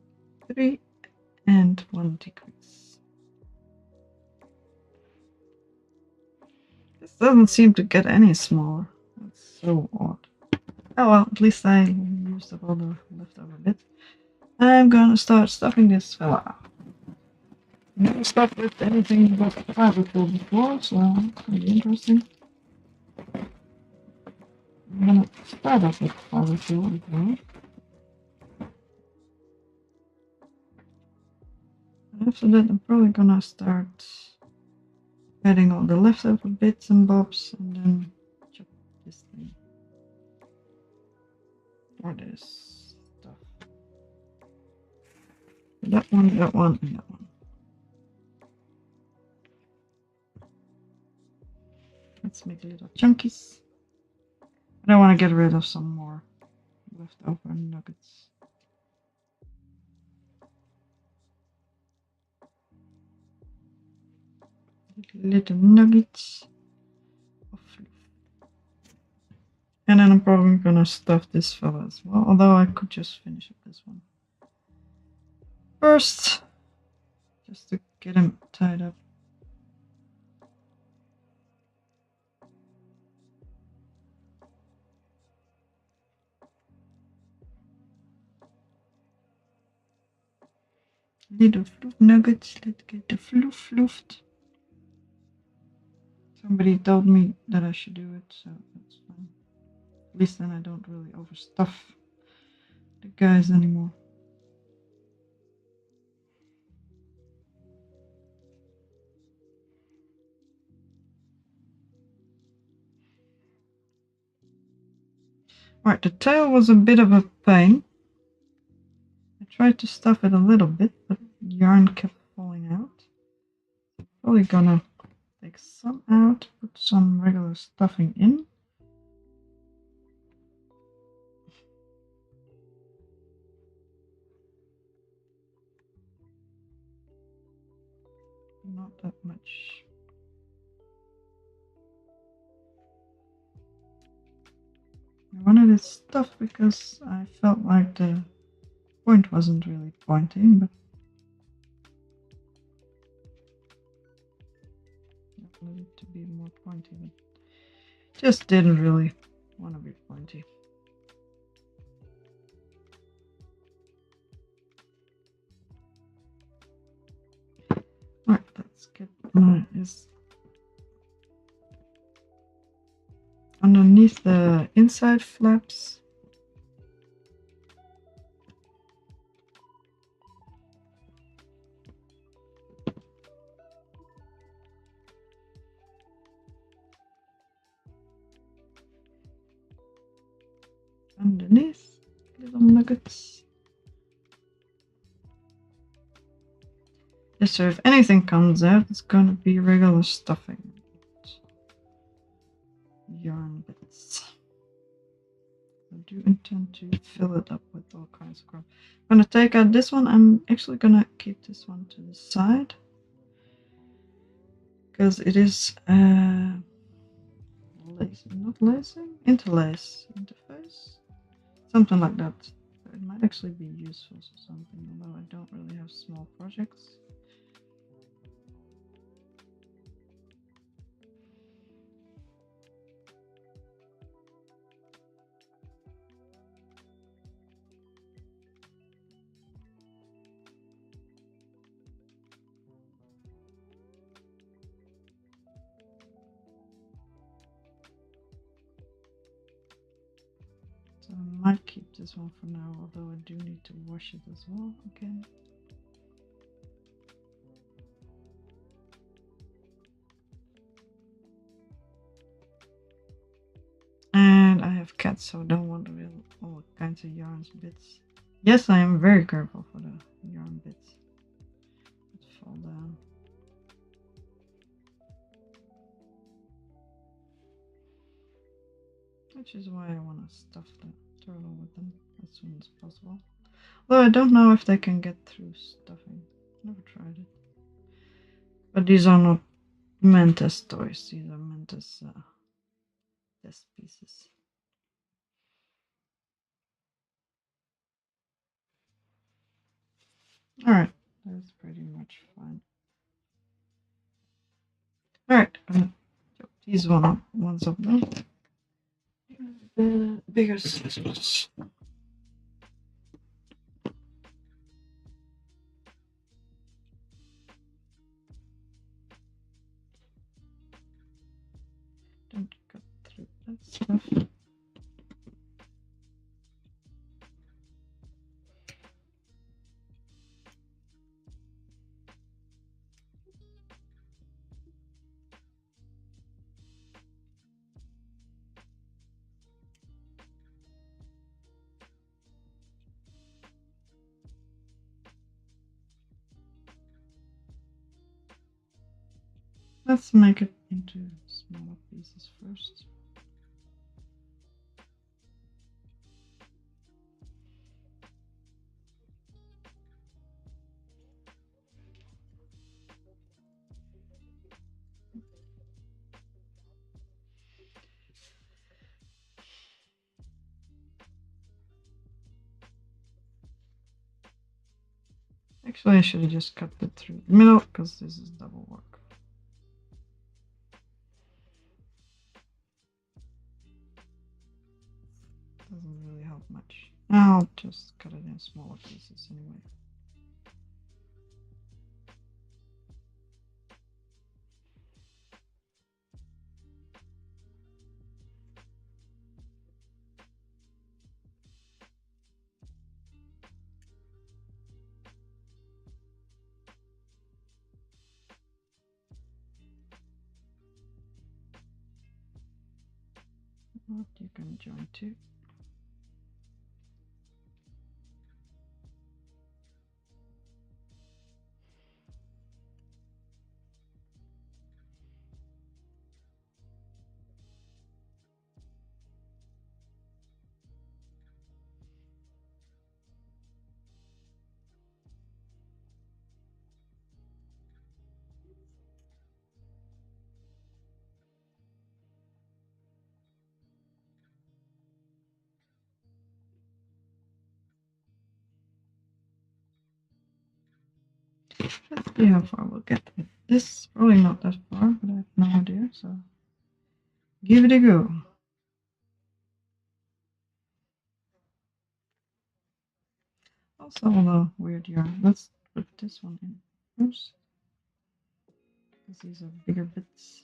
3 and 1 decrease. This doesn't seem to get any smaller. That's so odd. Oh well, at least I used up all the leftover bits. I'm gonna start stuffing this fella. Never stuffed with anything but fiber quill before, so it's gonna be interesting. I'm gonna start off with barbecue as well. After that, I'm probably gonna start adding all the leftover bits and bobs and then chop this thing. Or this stuff. That one, and that one. Let's make little chunkies. I want to get rid of some more leftover nuggets. Little nuggets of fluff. And then I'm probably gonna stuff this fella as well, although I could just finish up this one first, just to get him tied up. Little fluff nuggets, let's get the fluff fluffed. Somebody told me that I should do it, so that's fine. At least then I don't really overstuff the guys anymore. Right, the tail was a bit of a pain. I tried to stuff it a little bit, but yarn kept falling out. Probably gonna take some out, put some regular stuffing in. Not that much. I wanted it stuffed because I felt like the point wasn't really pointing, but I wanted it to be more pointy, but just didn't really want to be pointy. Alright, let's get my is underneath the inside flaps. Underneath, little nuggets. Just so if anything comes out, it's gonna be regular stuffing. Yarn bits. I do intend to fill it up with all kinds of crap. I'm gonna take out this one. I'm actually gonna keep this one to the side because it is interlace interface, something like that. So it might actually be useful for something, although I don't really have small projects. So I might keep this one for now, although I do need to wash it as well again. And I have cats, so I don't want to real all kinds of yarns bits. Yes, I am very careful for the yarn bits that fall down. Which is why I want to stuff the turtle with them as soon as possible. Although I don't know if they can get through stuffing. Never tried it. But these are not meant as toys. These are meant as test pieces. Alright, that's pretty much fine. Alright, I'm gonna chop these ones up now. The bigger scissors. Don't cut through that stuff. Let's make it into smaller pieces first. Actually, I should have just cut it through the middle because this is double work. Doesn't really help much. I'll just cut it in smaller pieces anyway. What you can join too. Let's see how far we'll get with this. Probably not that far, but I have no idea, so give it a go. Also all the weird yarn. Let's put this one in first, because these are bigger bits.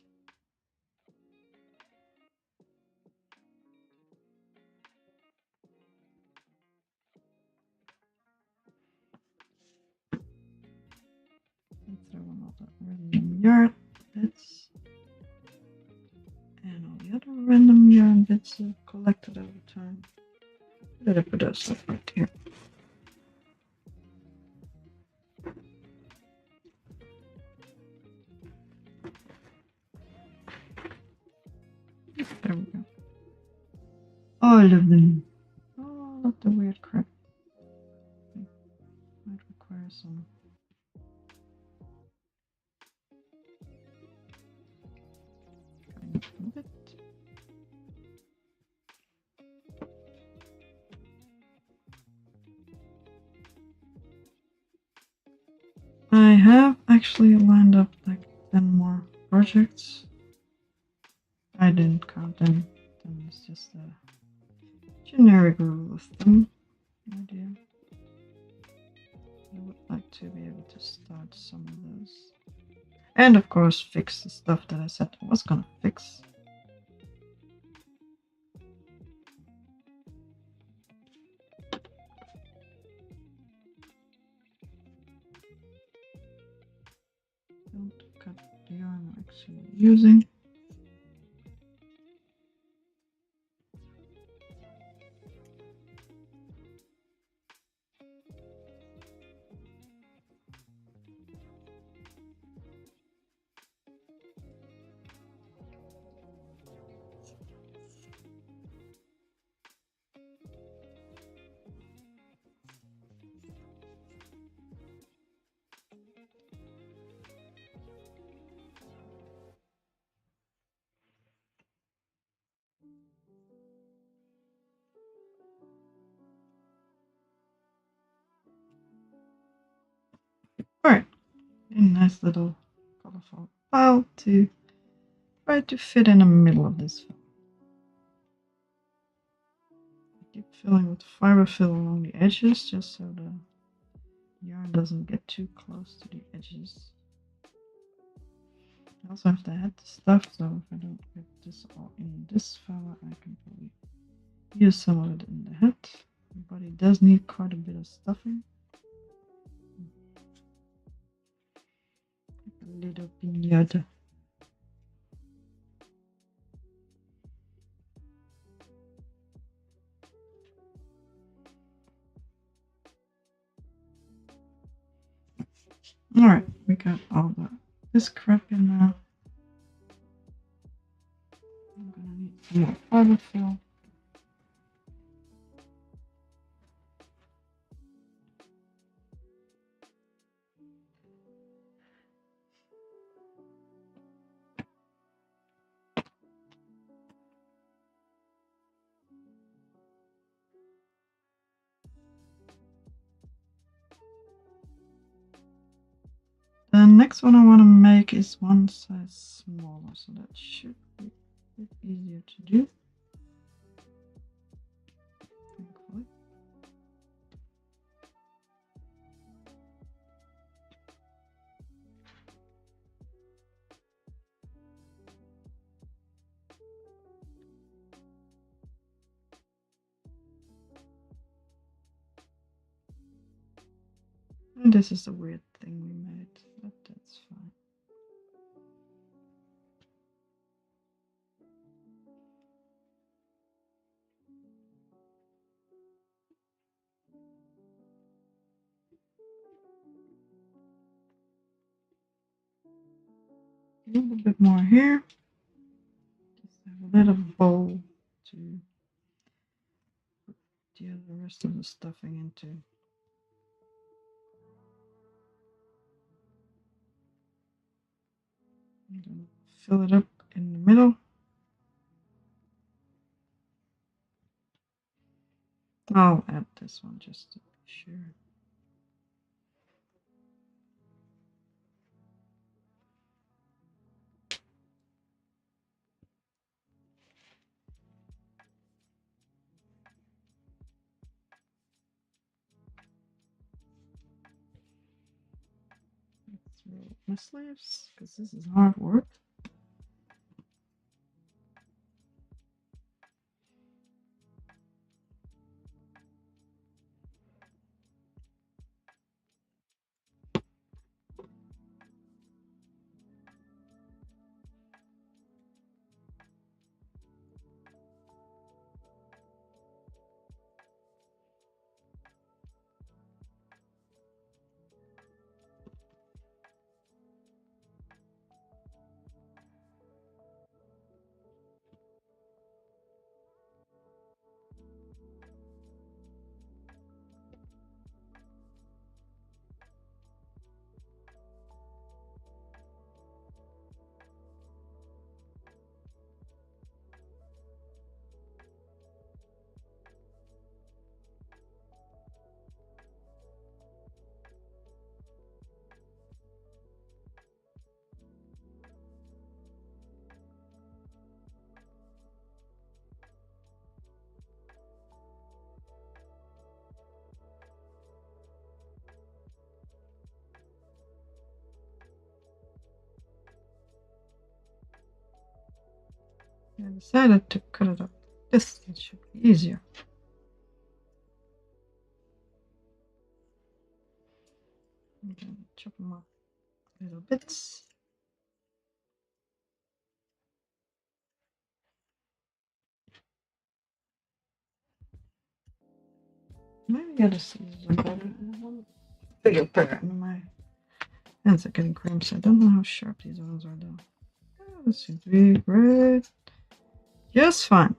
And throw in all the random yarn bits. And all the other random yarn bits I've collected over time. Where did I put those stuff? Right here. There we go. All of them. All of the weird crap. Might require some. Cutting a bit. I have actually lined up like 10 more projects. I didn't count them. It's just a generic rule of thumb idea. I would like to be able to start some of those. And of course fix the stuff that I said I was gonna fix. Don't cut the yarn I'm actually using. Alright, a nice little colorful pile to try to fit in the middle of this film. I keep filling with fiber fill along the edges just so the yarn doesn't get too close to the edges. I also have to add the stuff, so if I don't get this all in this fella, I can probably use some of it in the hat. The body does need quite a bit of stuffing. A little piñata. Alright, we got all this crap in now. more fiber fill. The next one I want to make is one size smaller, so that should be a bit easier to do. Thankfully. And this is the weird thing we made, but that's fine. A little bit more here. Just have a little bowl to put the rest of the stuffing into. I'm gonna fill it up in the middle. I'll add this one just to be sure. Let's roll my sleeves because this is hard work. I decided to cut it up. This should be easier. I'm gonna chop them up little bits. Maybe the other scissors are better. I want a bigger pair, and my hands are getting cramps. I don't know how sharp these ones are though. Oh, this seems to be great. Just fine.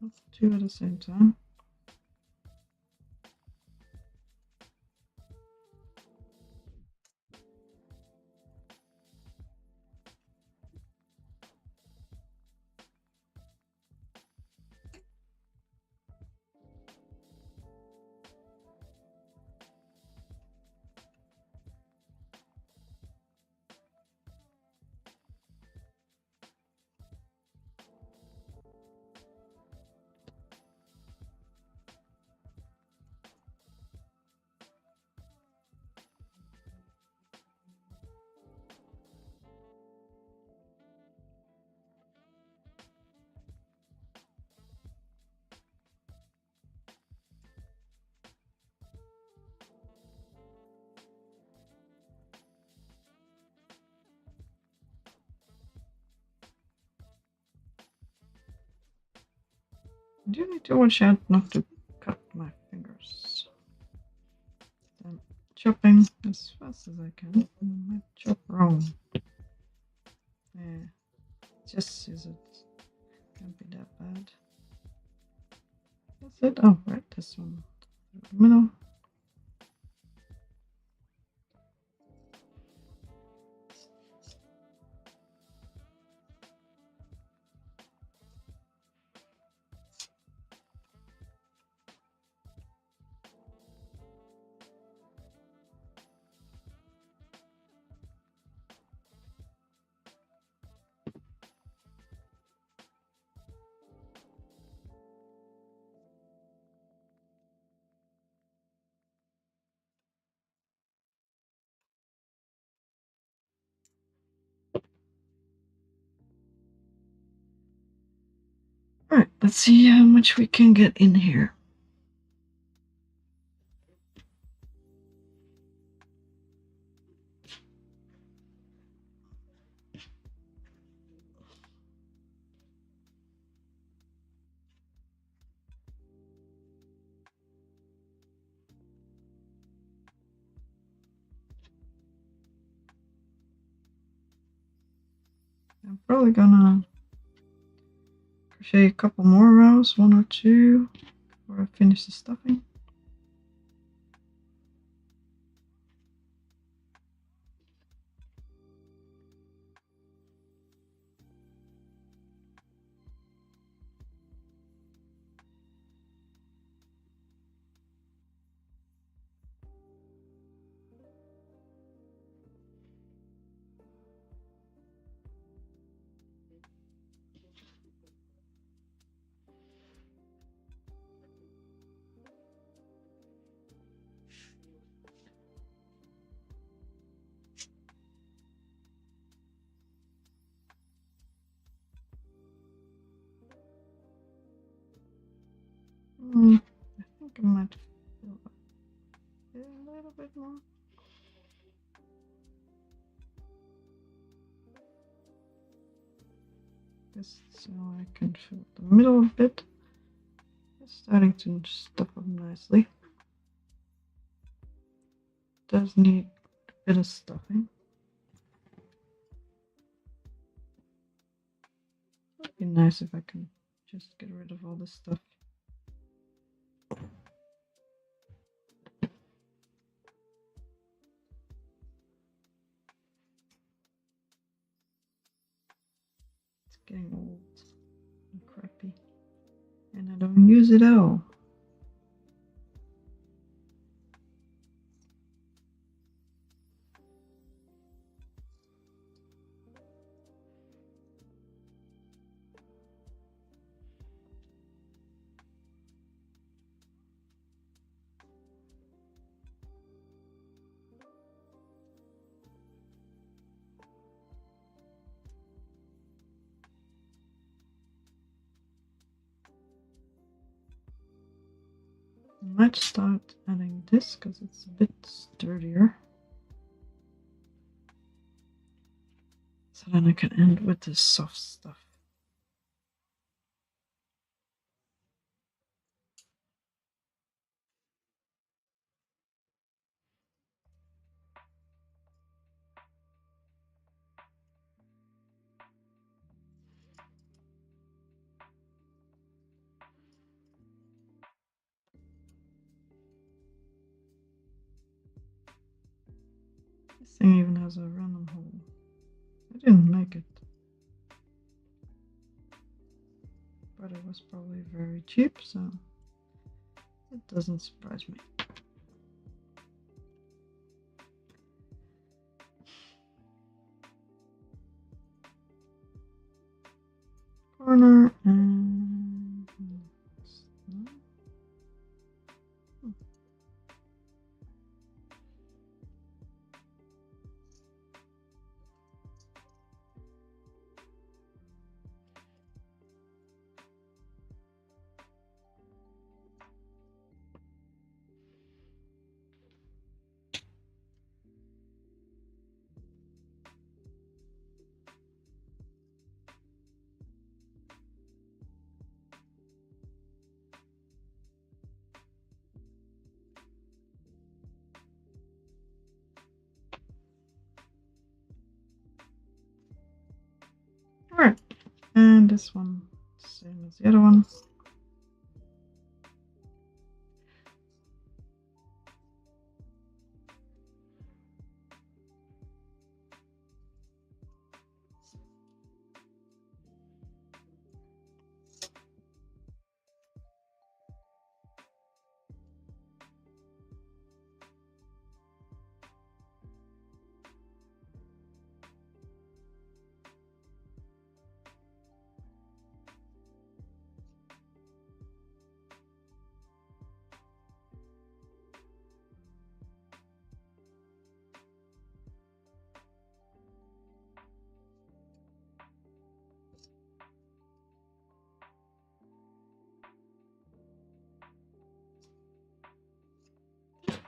Let's do it at the same time. I do need to watch out not to cut my fingers. I'm chopping as fast as I can. I might chop wrong. Yeah, just use it. Can't be that bad. That's it. Oh, right, this one. Middle. Alright, let's see how much we can get in here. I'm probably gonna crochet a couple more rows, 1 or 2, before I finish the stuffing. I think I might fill up a little bit more. Just so I can fill the middle a bit. It's starting to stuff up nicely. Does need a bit of stuffing. It'd be nice if I can just get rid of all this stuff. It's getting old and crappy, and I don't use it all. I might start adding this because it's a bit sturdier. So then I can end with the soft stuff. This thing even has a random hole. I didn't make it. But it was probably very cheap, so it doesn't surprise me. Corner and this one, same as the other one.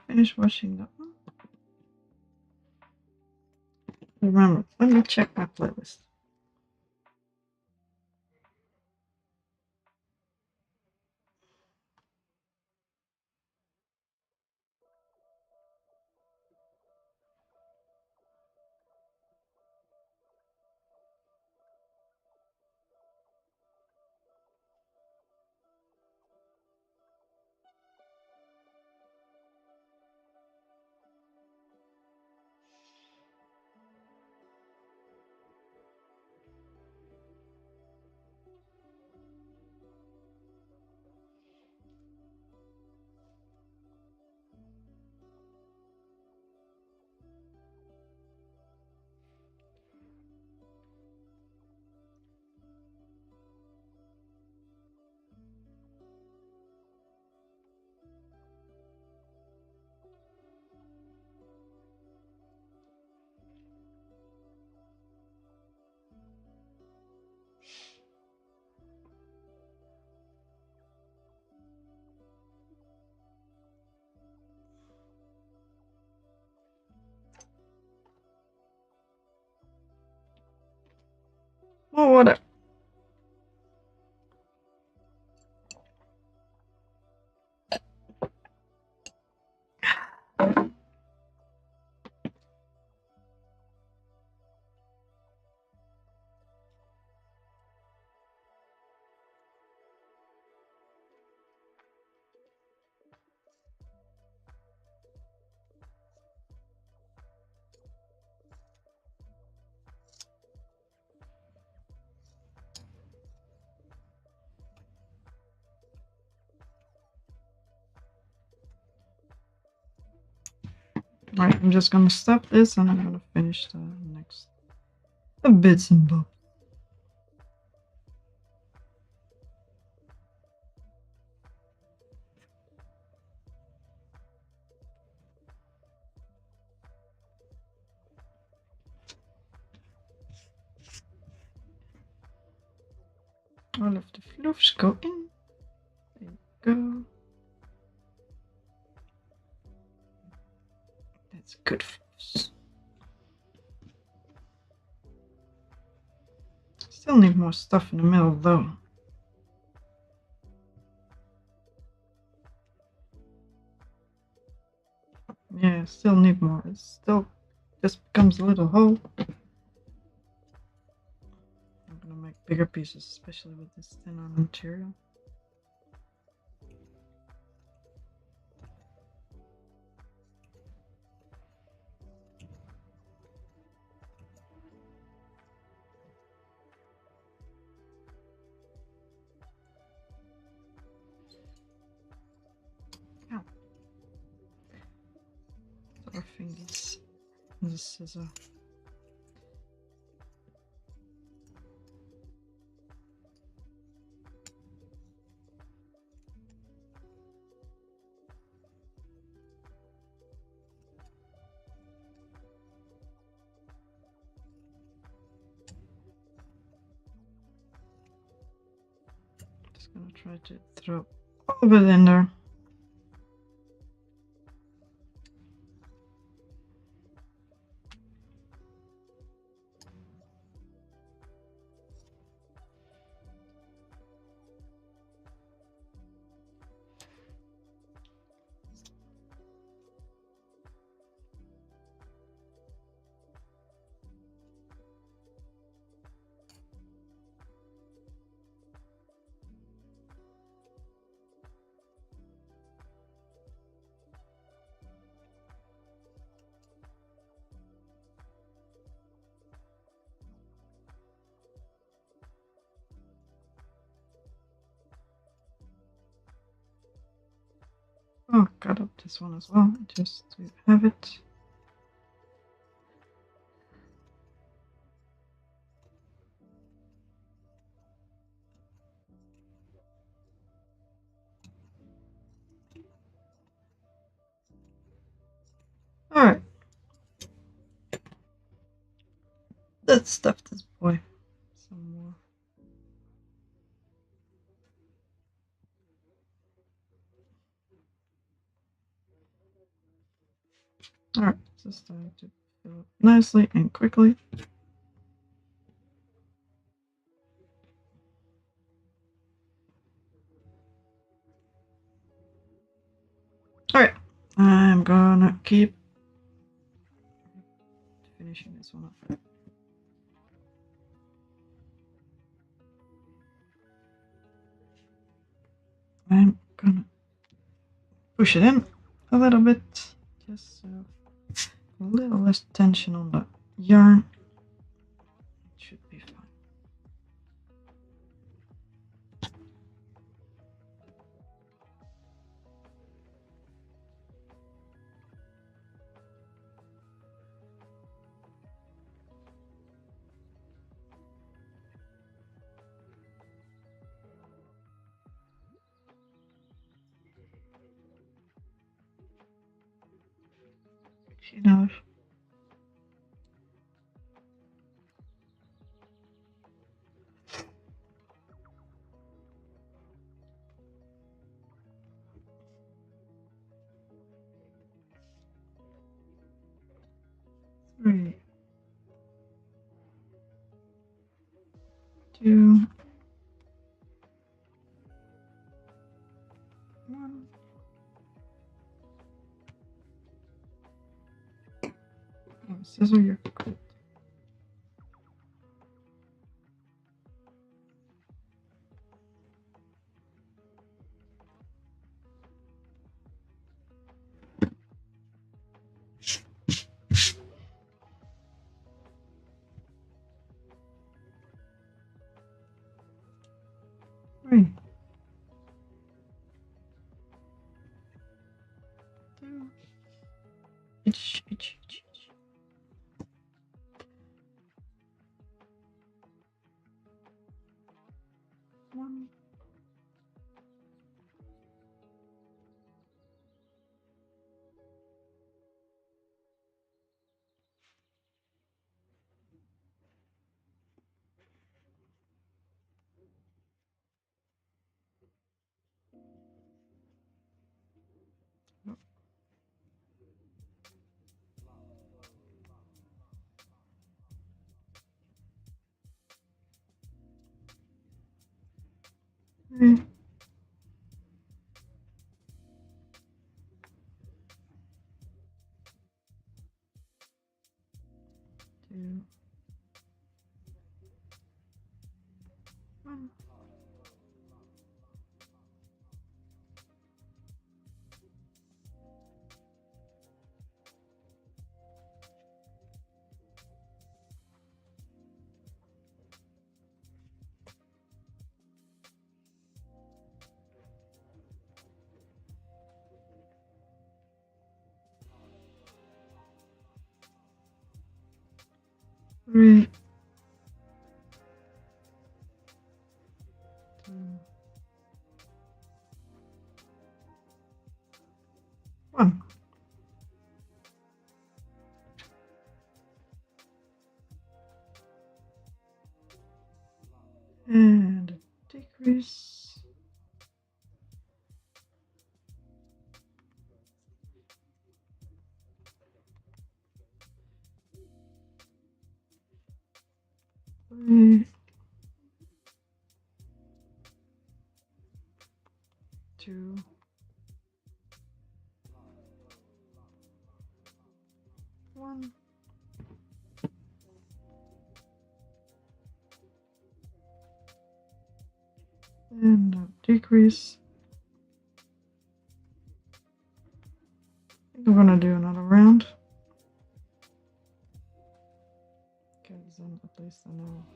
Finish washing that one. Remember, let me check my playlist. More water. Alright, I'm just gonna stop this and I'm gonna finish the next bits and bobs. All of the fluffs go in. There you go. That's good fluffs. Still need more stuff in the middle though. Yeah, still need more. It still just becomes a little hole. I'm gonna make bigger pieces, especially with this thinner material. Ow. Our fingers. The scissor. Just gonna try to throw all of it in there. cut up this one as well, just to have it. Alright. Let's stuff this boy some more. Alright, just time to fill it nicely and quickly. Alright, I'm gonna keep finishing this one up. I'm gonna push it in a little bit, just so a little less tension on the yarn. It should be fine. She knows. Three, two, one. Oh, scissor, you're cool. Three, two, itch. One. Three, two, one. Three, two, one. And a decrease. Three, two, one. And a decrease. I think I'm gonna do another round. Because then at least I know.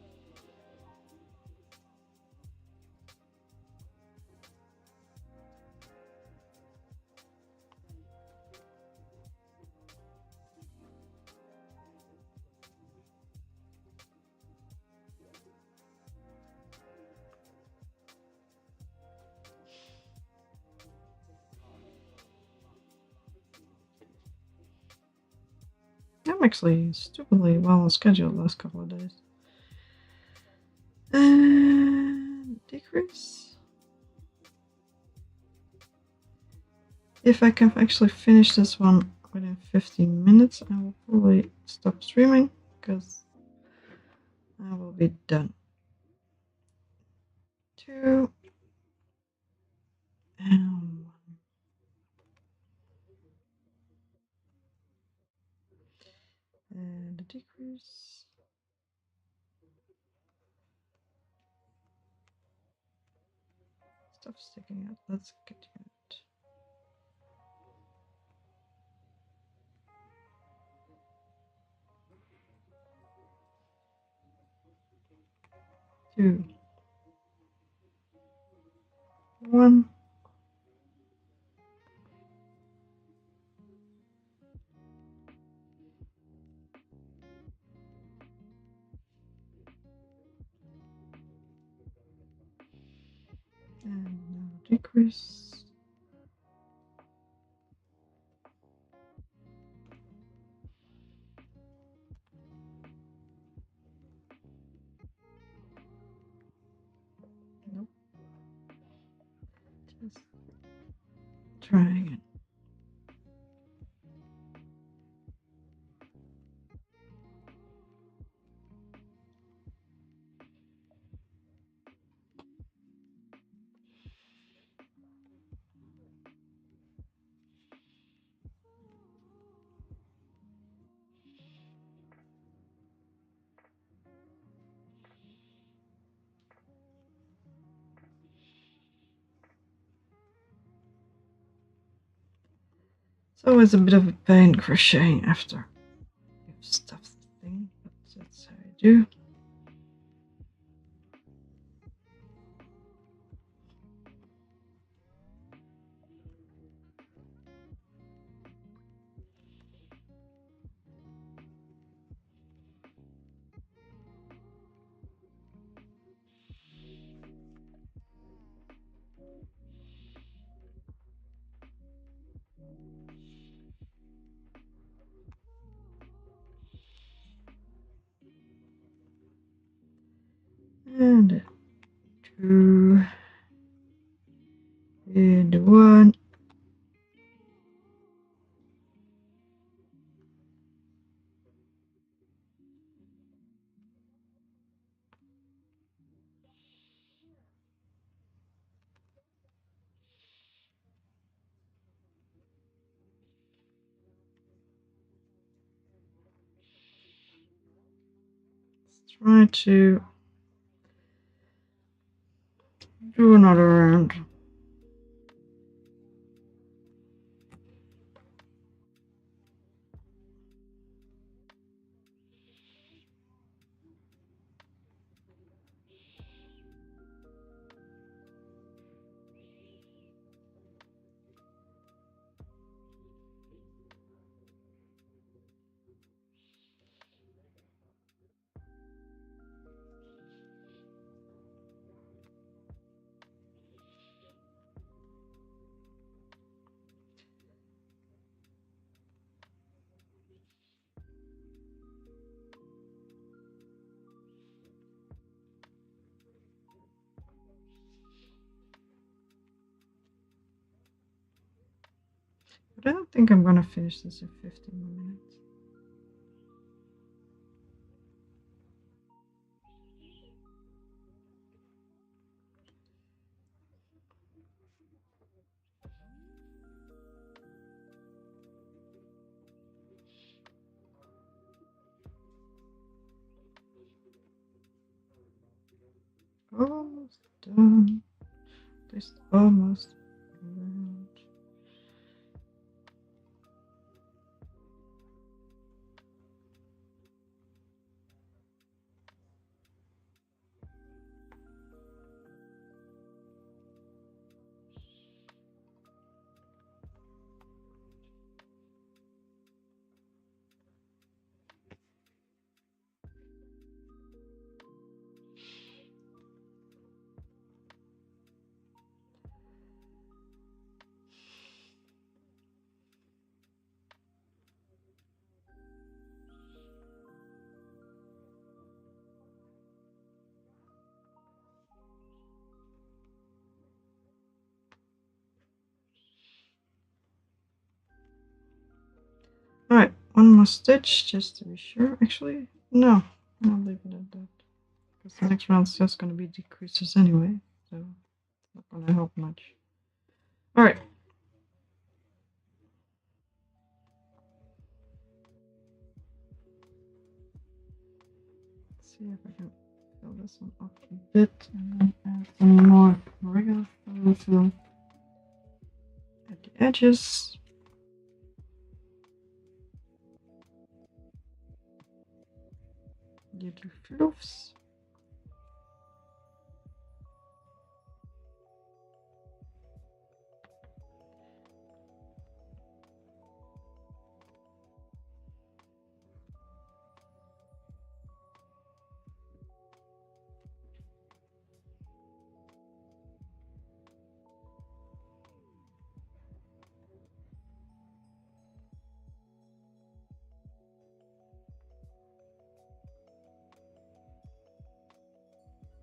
am actually stupidly well on schedule the last couple of days. And decrease. If I can actually finish this one within 15 minutes, I will probably stop streaming because I will be done. 2 and 1. And a decrease. Stop sticking out. Let's get you out. 2, 1. And now decrease. Nope. Just try again. It's always a bit of a pain crocheting after you've stuffed the thing, but that's how you do. And 2 and 1. Let's try to do another round. But I don't think I'm gonna finish this in 15 more minutes. Almost done. At least almost around. one more stitch just to be sure. Actually, no, I'll leave it at that. Because the next round's just going to be decreases anyway, so it's not going to help much. Alright. Let's see if I can fill this one up a bit and then add some more regular fill at the edges. Little fluffs.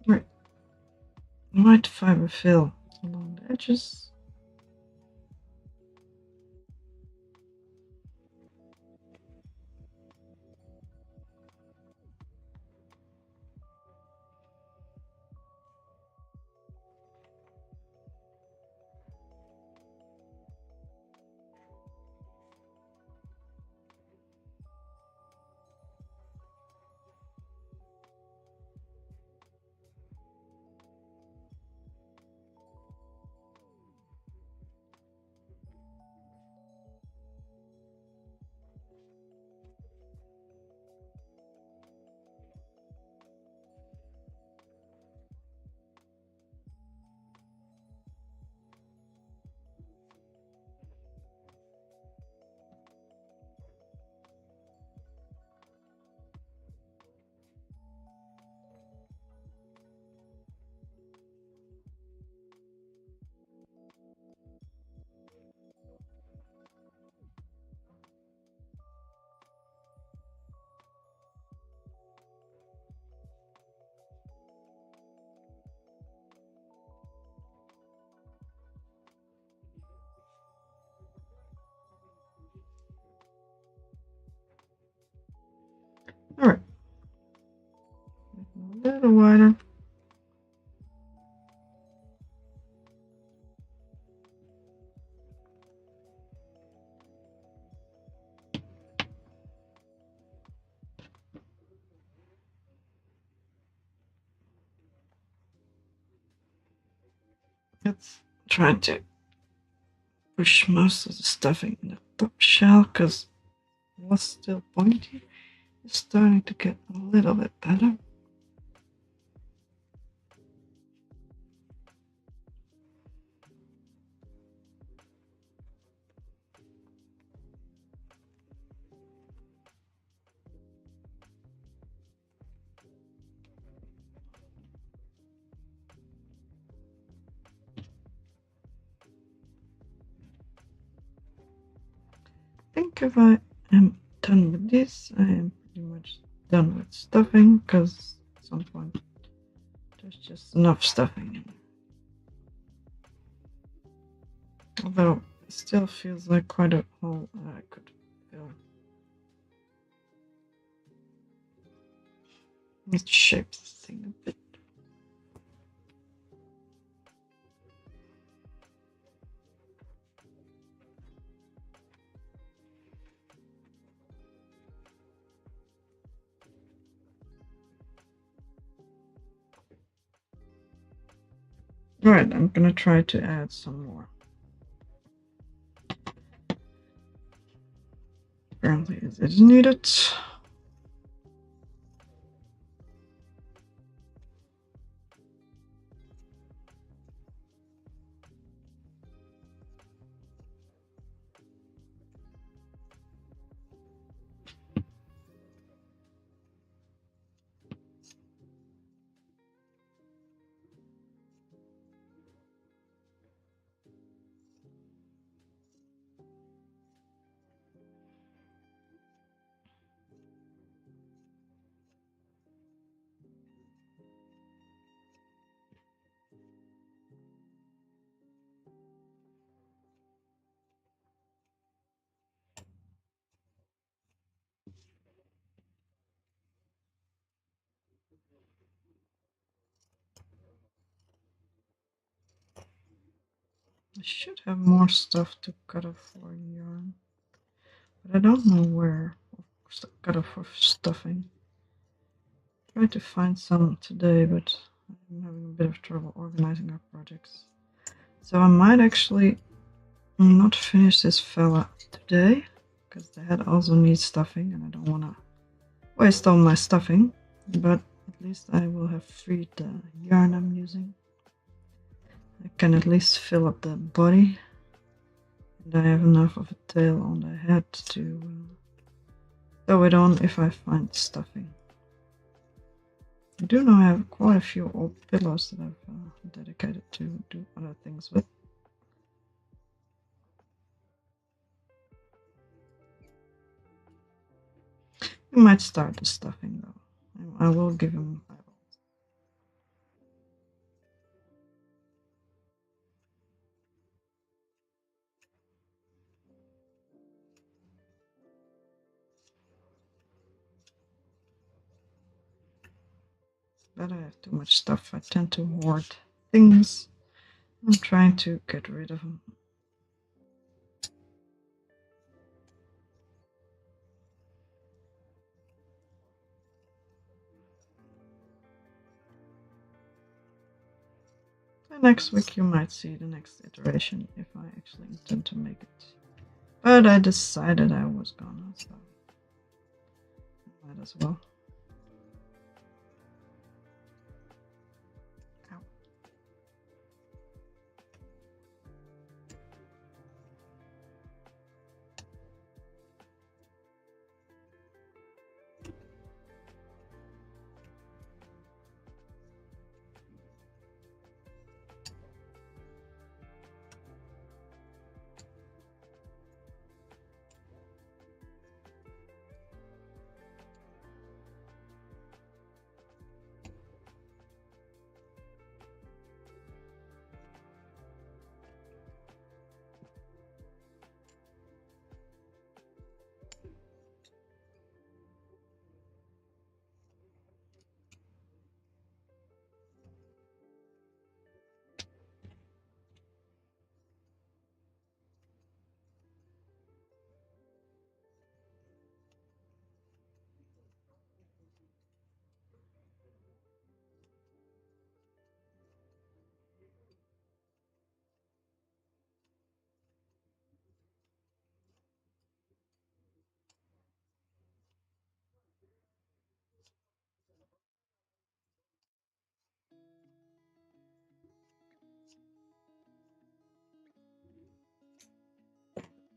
Right. White fiber fill along the edges. Alright. A little wider. Let's try to push most of the stuffing in the top shell because it was still pointy. It's starting to get a little bit better. I think if I am done with this, I am pretty much done with stuffing because at some point there's just enough stuffing in there. Although it still feels like quite a hole that I could fill. Let's shape this thing a bit. Alright, I'm gonna try to add some more. Apparently it is needed. I should have more stuff to cut off for yarn, but I don't know where. Cut off for stuffing. Tried to find some today, but I'm having a bit of trouble organizing our projects. So I might actually not finish this fella today, because the head also needs stuffing and I don't want to waste all my stuffing, but at least I will have freed the yarn I'm using. I can at least fill up the body, and I have enough of a tail on the head to sew it on if I find stuffing. I do know I have quite a few old pillows that I've dedicated to do other things with. We might start the stuffing though. I will give him eyeballs. But I have too much stuff. I tend to hoard things. I'm trying to get rid of them. And next week you might see the next iteration if I actually intend to make it. But I decided I was gonna, so might as well. Ow.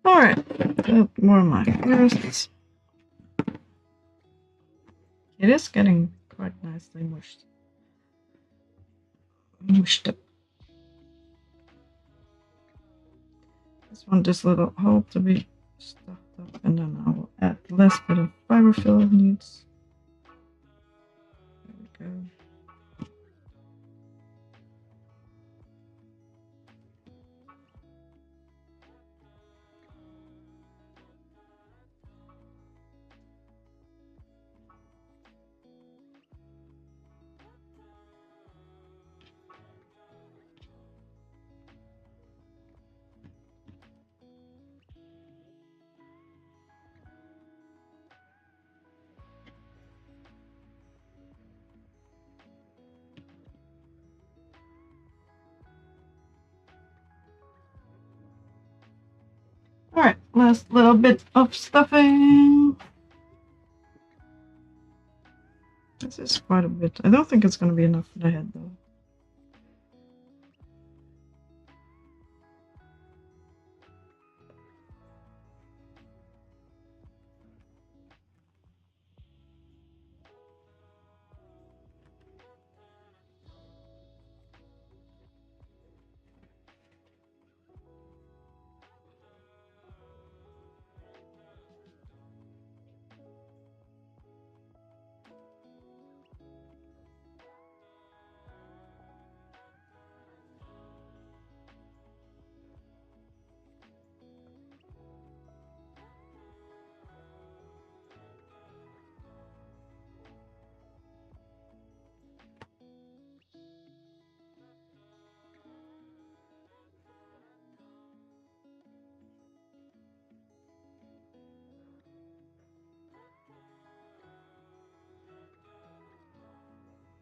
Alright, more of my firsts. It is getting quite nicely mushed up. Just want this little hole to be stuffed up, and then I will add the last bit of fiber fill it needs. There we go. Alright, last little bit of stuffing. This is quite a bit. I don't think it's going to be enough for the head though.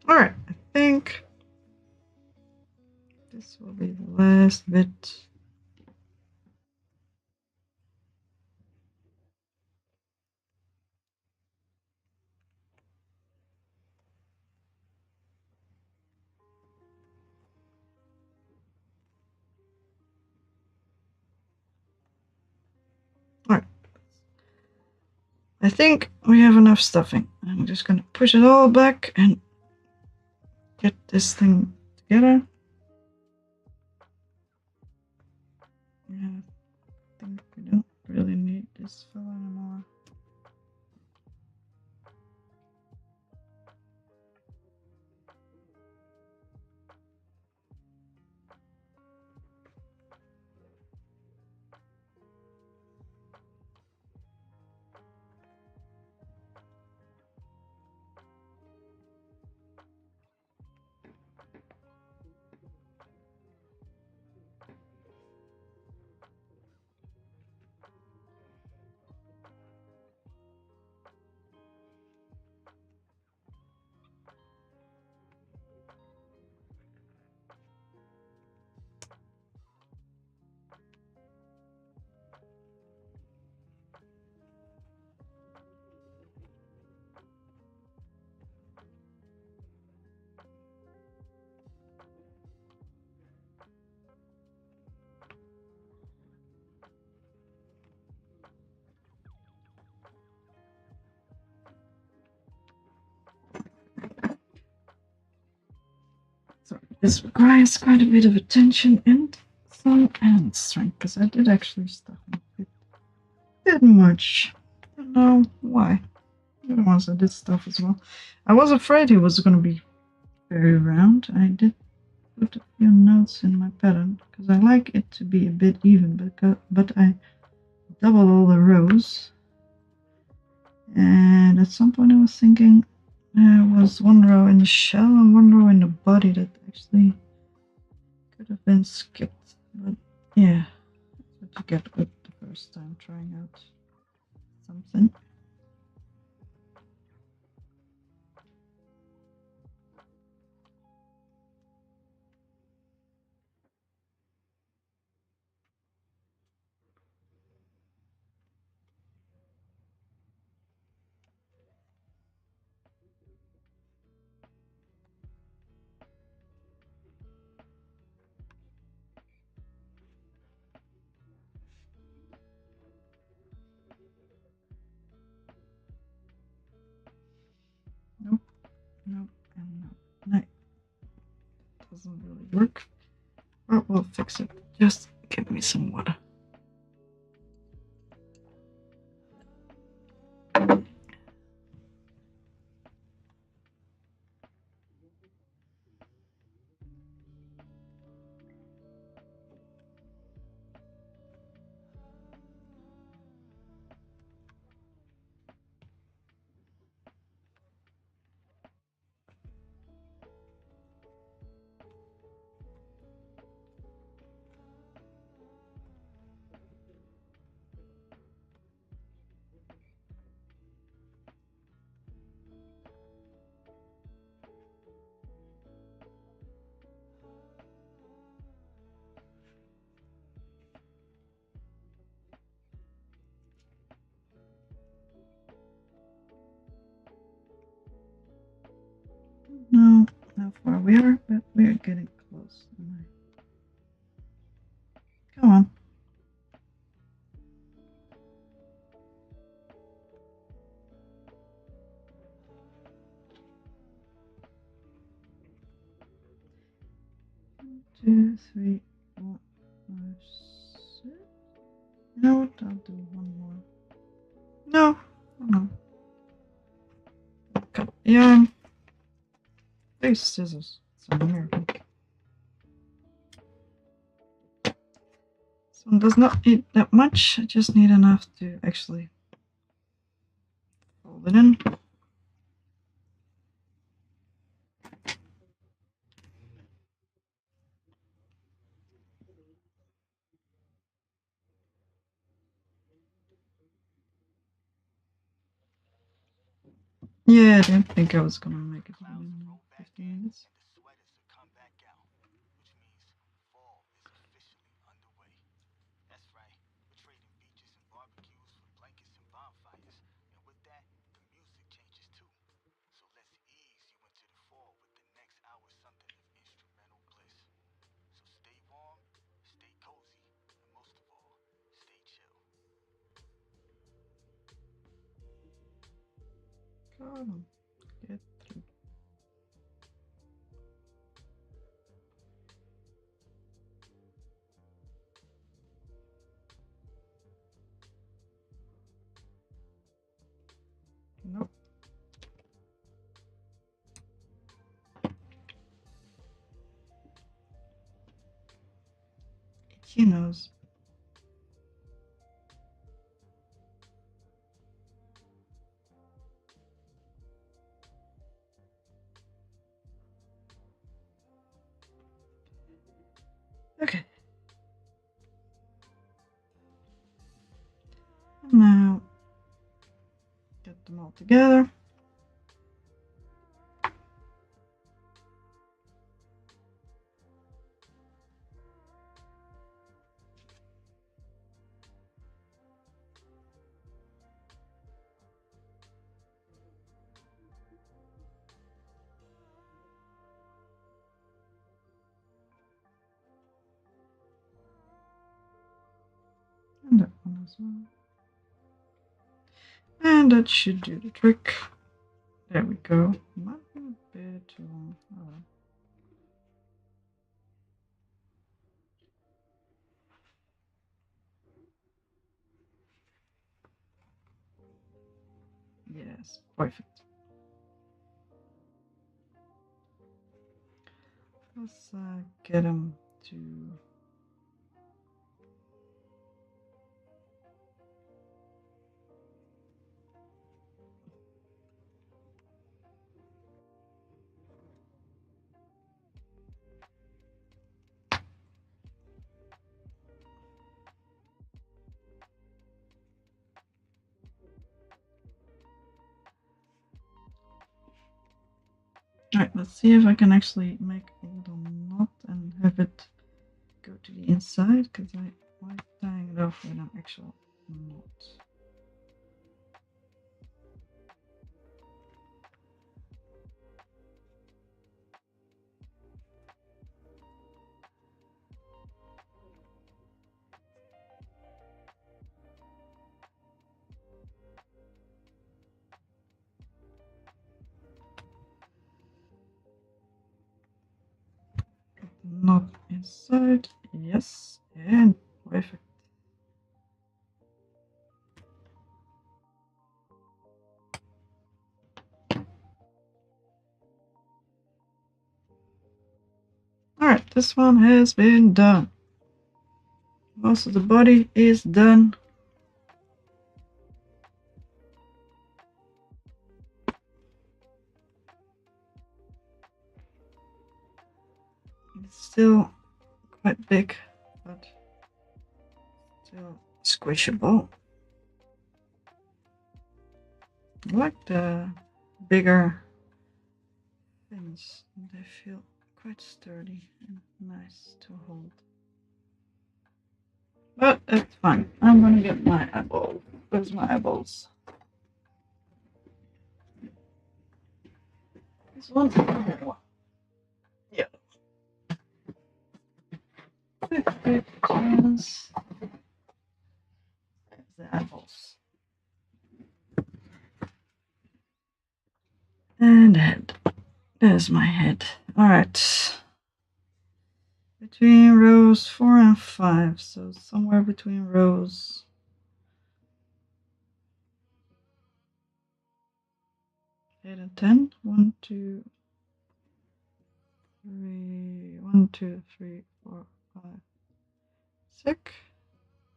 Alright, I think this will be the last bit. Alright. I think we have enough stuffing. I'm just going to push it all back and get this thing together. Yeah, I think we don't really need this fill anymore. So this requires quite a bit of attention and some hand strength, because I did actually stuff it a bit much. I don't know why. The other ones I did stuff as well. I was afraid it was going to be very round. I did put a few notes in my pattern because I like it to be a bit even, but I double all the rows. And at some point I was thinking there was one row in the shell and one row in the body that actually could have been skipped. But yeah, that's what you get with the first time trying out something. Nope, nope, and no. No, doesn't really work. But we'll fix it. Just give me some water. No, not far we are, but we're getting close. Come on. One, 2, 3, 4, 5, 6. You know what? I'll do one more. No, no. Cut yarn. Base scissors. It's American. This one does not need that much. I just need enough to actually fold it in. Yeah, I didn't think I was gonna make it in 15 minutes. Come on, get through. Nope. Itchy nose. Okay. Now get them all together. And that one as well. And that should do the trick. There we go. Might be a bit too long. Oh, well. Yes, perfect. Let's get them to... Alright, let's see if I can actually make a little knot and have it go to the inside, because I like tying it off with an actual knot. Knot inside, yes, and perfect. Alright, this one has been done. Most of the body is done. It's still quite big, but still squishable. I like the bigger fins. They feel quite sturdy and nice to hold. But it's fine. I'm gonna get my eyeball. Where's my eyeballs? This one? Yeah. Quick chance. There's the eyeballs. And head. There's my head. Alright. Between rows 4 and 5. So somewhere between rows 8 and 10. 1, 2, 3. 1, 2, 3, 4, 5, 6.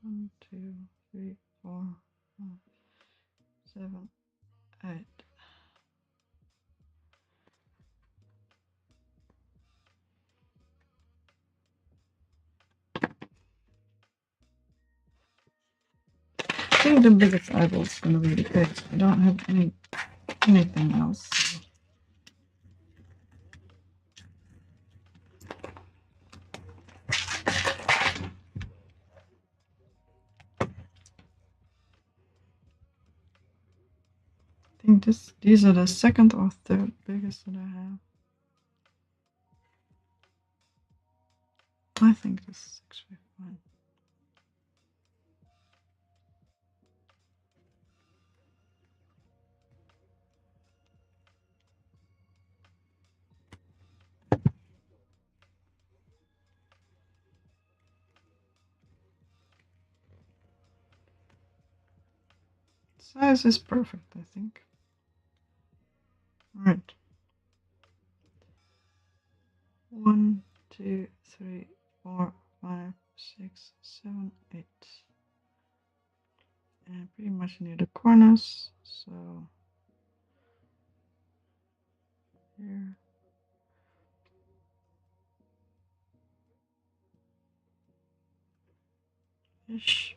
1, 2, 3, 4, 5, 7, 8. I think the biggest eyeball is going to be the case. I don't have any anything else. I think these are the second or third biggest that I have. I think this is actually fine. Size is perfect, I think. All right. 1, 2, 3, 4, 5, 6, 7, 8. And pretty much near the corners. So here. Ish.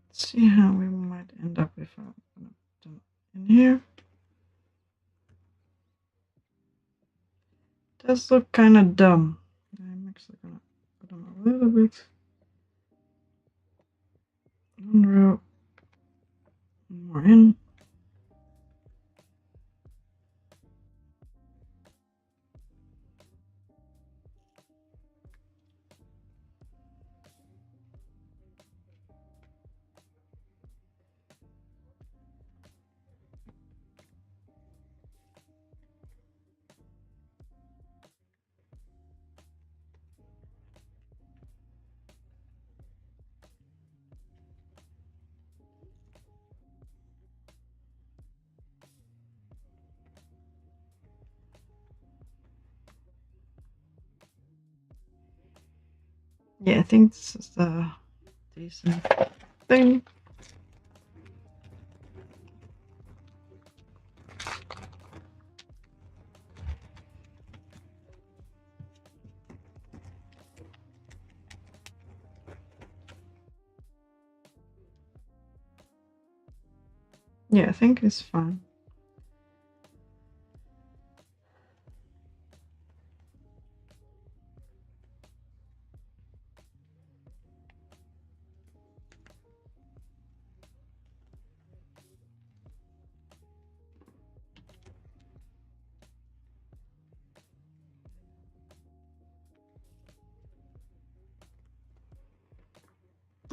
Let's see how we might end up if I'm gonna put them in here. Does look kind of dumb. I'm actually gonna put them a little bit one row more in. Yeah, I think this is the decent thing. Yeah, I think it's fine.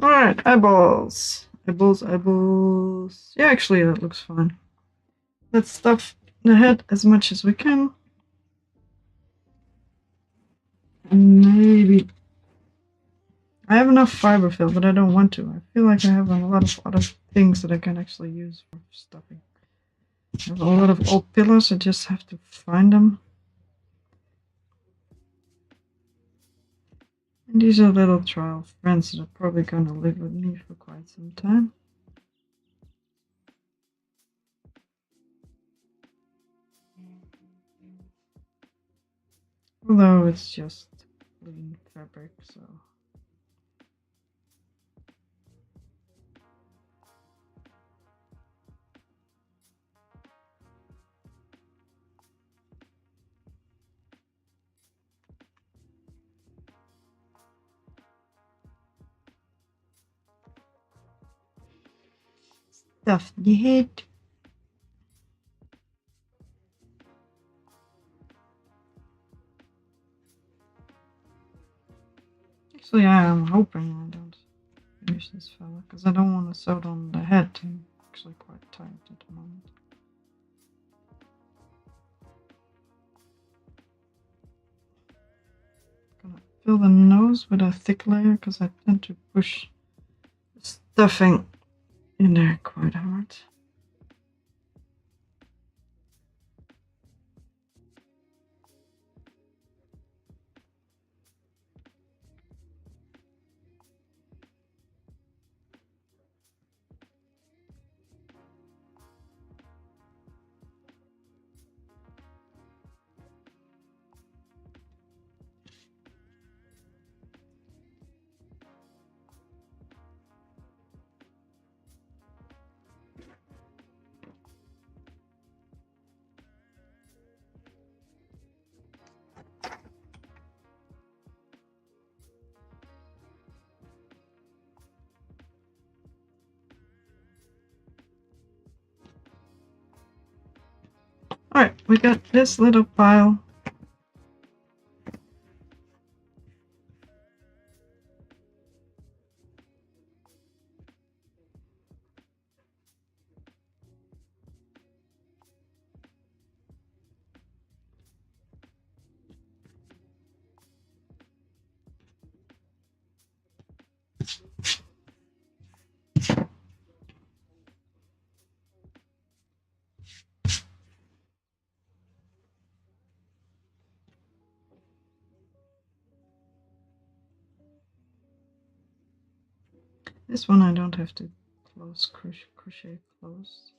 Alright, eyeballs. Eyeballs. Yeah, actually, that looks fine. Let's stuff the head as much as we can. Maybe. I have enough fiber fill, but I don't want to. I feel like I have a lot of other things that I can actually use for stuffing. I have a lot of old pillows, I just have to find them. And these are little trial friends that are probably going to live with me for quite some time. Although it's just clean fabric, so. Stuff the head. Actually, I am hoping I don't finish this fella, because I don't want to sew it on the head. I'm actually quite tired at the moment. Gonna fill the nose with a thick layer, because I tend to push stuffing in there quite hard. we got this little pile. This one I don't have to close crochet close.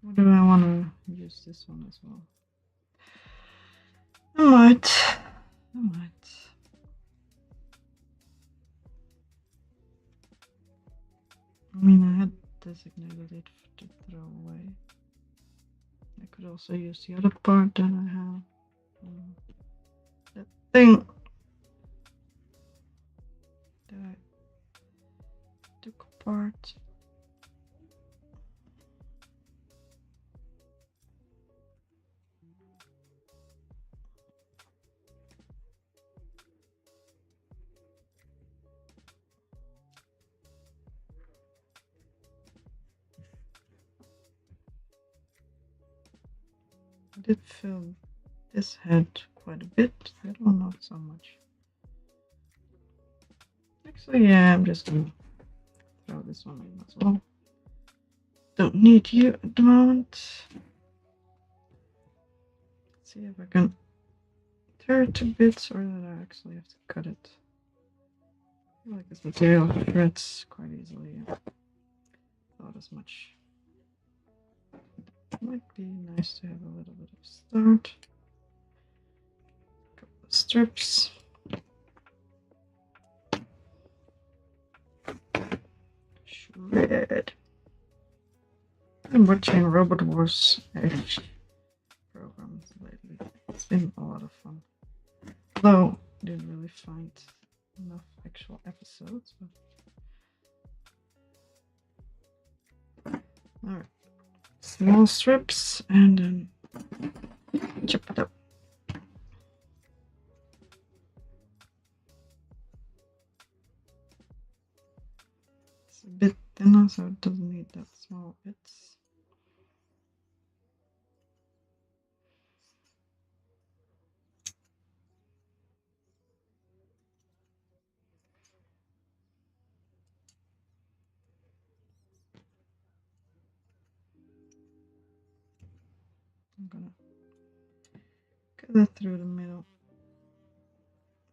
Or do I want to use this one as well? I might. I mean, I had designated it to throw away. I could also use the other part that I have. That thing that I took apart. I did fill this head quite a bit, that one not so much. Actually, yeah, I'm just gonna throw this one in as well. Don't need you at the moment. Let's see if I can tear it to bits or that I actually have to cut it. I feel like this material shreds quite easily. Thought as much. Might be nice to have a little bit of start. Couple of strips. Shred. I'm watching Robot Wars Edge programs lately. It's been a lot of fun. Though I didn't really find enough actual episodes. Alright. Small strips and then chop it up. It's a bit thinner, so it doesn't need that small bits. I'm gonna cut that through the middle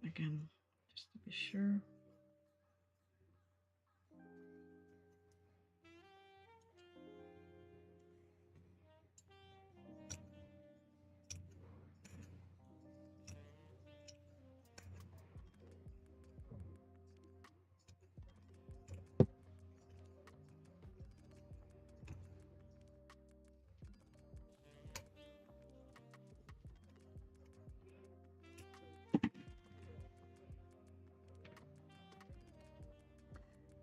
again, just to be sure.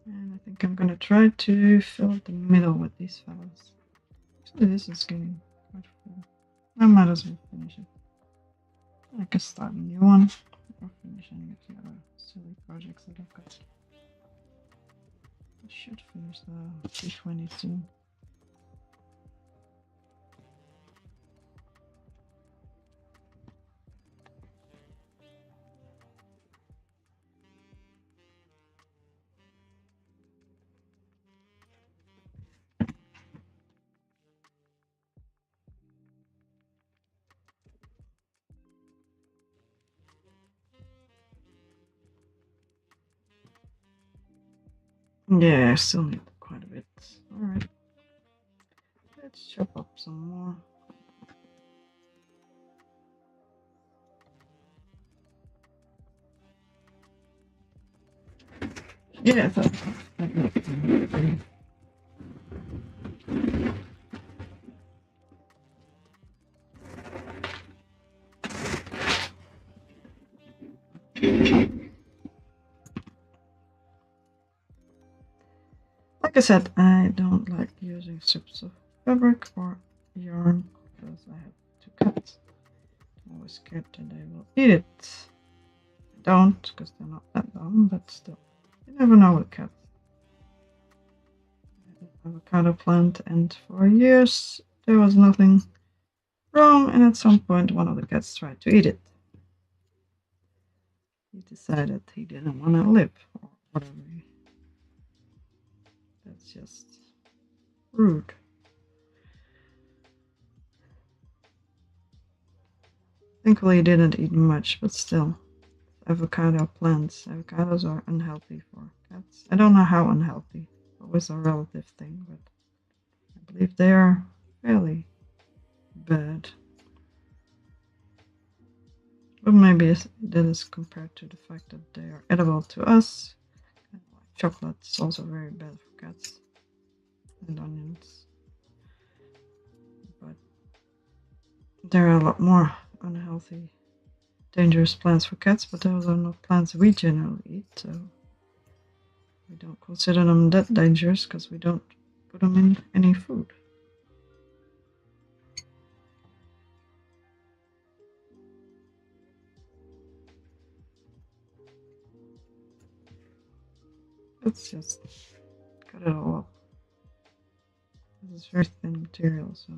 And I think I'm gonna try to fill the middle with these fellows. Actually, this is getting quite full. I might as well finish it. I can start a new one or finish any of the other silly projects that I've got. I should finish the 220 soon. Yeah, I still need quite a bit. Alright. Let's chop up some more. Yeah, that's Like I said, I don't like using strips of fabric or yarn because I have two cats. I'm always scared that they will eat it. I don't, because they're not that dumb, but still. You never know with cats. I had an avocado plant, and for years there was nothing wrong, and at some point one of the cats tried to eat it. He decided he didn't want to live, or whatever. That's just rude. Thankfully he didn't eat much, but still. Avocado plants. Avocados are unhealthy for cats. I don't know how unhealthy. Always a relative thing, but I believe they are fairly bad. But maybe that is compared to the fact that they are edible to us. Chocolate is also very bad for cats. And onions. But there are a lot more unhealthy, dangerous plants for cats, but those are not plants we generally eat, so we don't consider them that dangerous because we don't put them in any food. Let's just cut it all up. This is very thin material, so.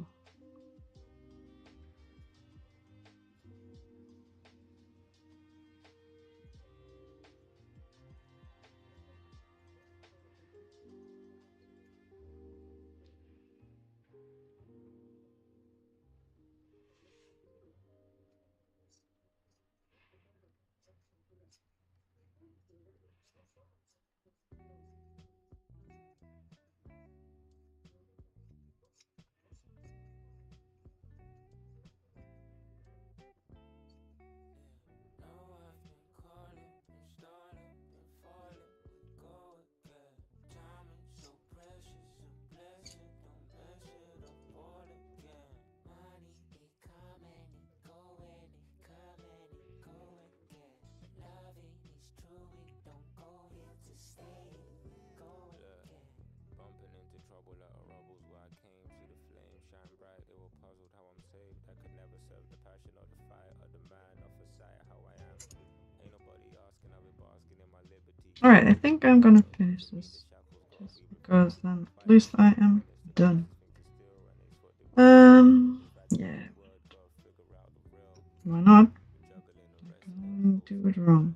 Alright, I think I'm gonna finish this. Just because then at least I am done. Yeah. Why not? I do it wrong.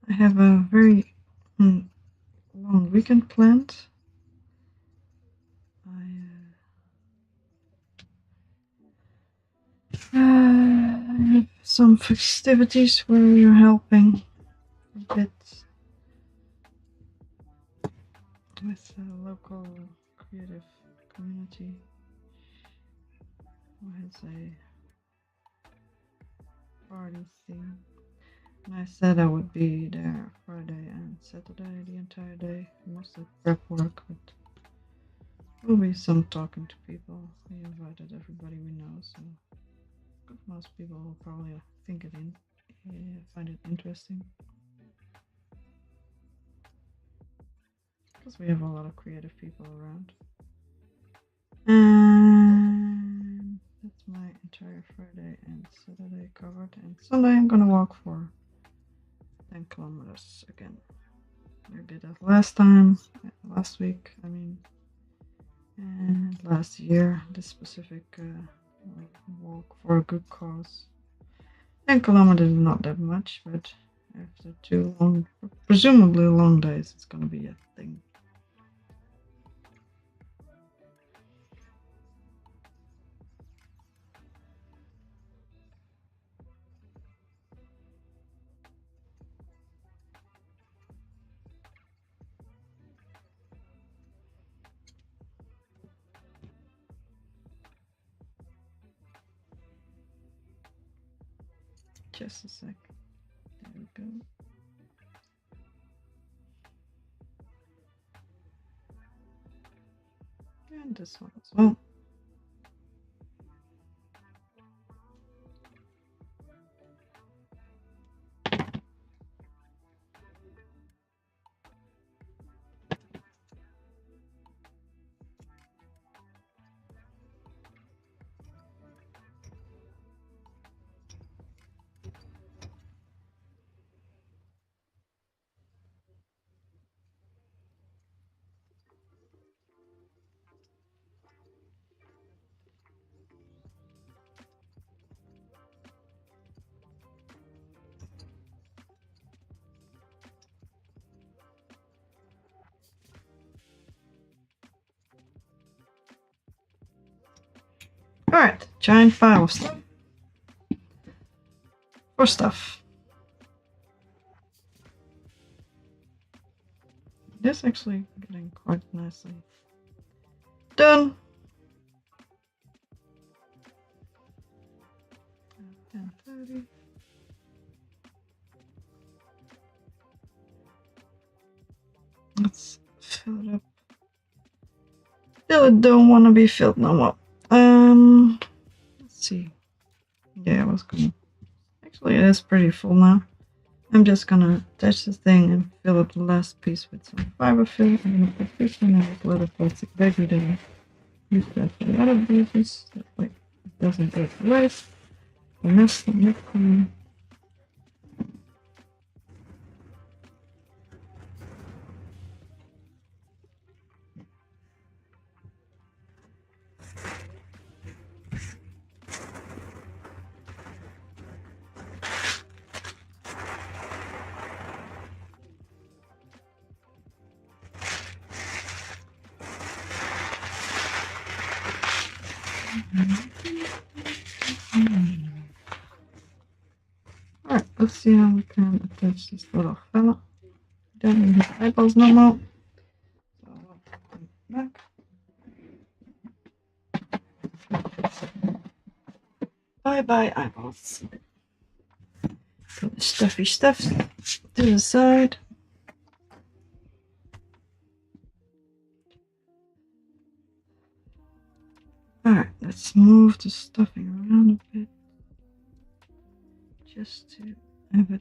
I have a very long weekend planned. I have some festivities where you're helping a bit with a local creative community who has a party theme. And I said I would be there Friday and Saturday the entire day, mostly prep work, but will be some talking to people. We invited everybody we know, so most people will probably find it interesting. Because we have a lot of creative people around. And that's my entire Friday and Saturday covered. And Sunday I'm gonna walk for 10 kilometers again. I did that last week, and last year, this specific walk for a good cause. 10 kilometers is not that much, but after 2 long, presumably long days, it's gonna be a thing. Just a sec. There we go. And this one as well. Alright, giant pile of stuff. For stuff. This actually getting quite nicely done. 10:30. Let's fill it up. Still don't want to be filled no more. Let's see. Yeah, I was gonna. Actually, it is pretty full now. I'm just gonna attach this thing and fill up the last piece with some fiber fill. I'm gonna put this in a little plastic bag. We didn't use that for the other pieces. That way it doesn't go to waste. The next one. Alright, let's see how we can attach this little fella. Don't need his eyeballs no more. So I'll put them back. Bye bye eyeballs. Put the stuffy stuff to the side. Alright, let's move the stuffing around a bit. Just to have it.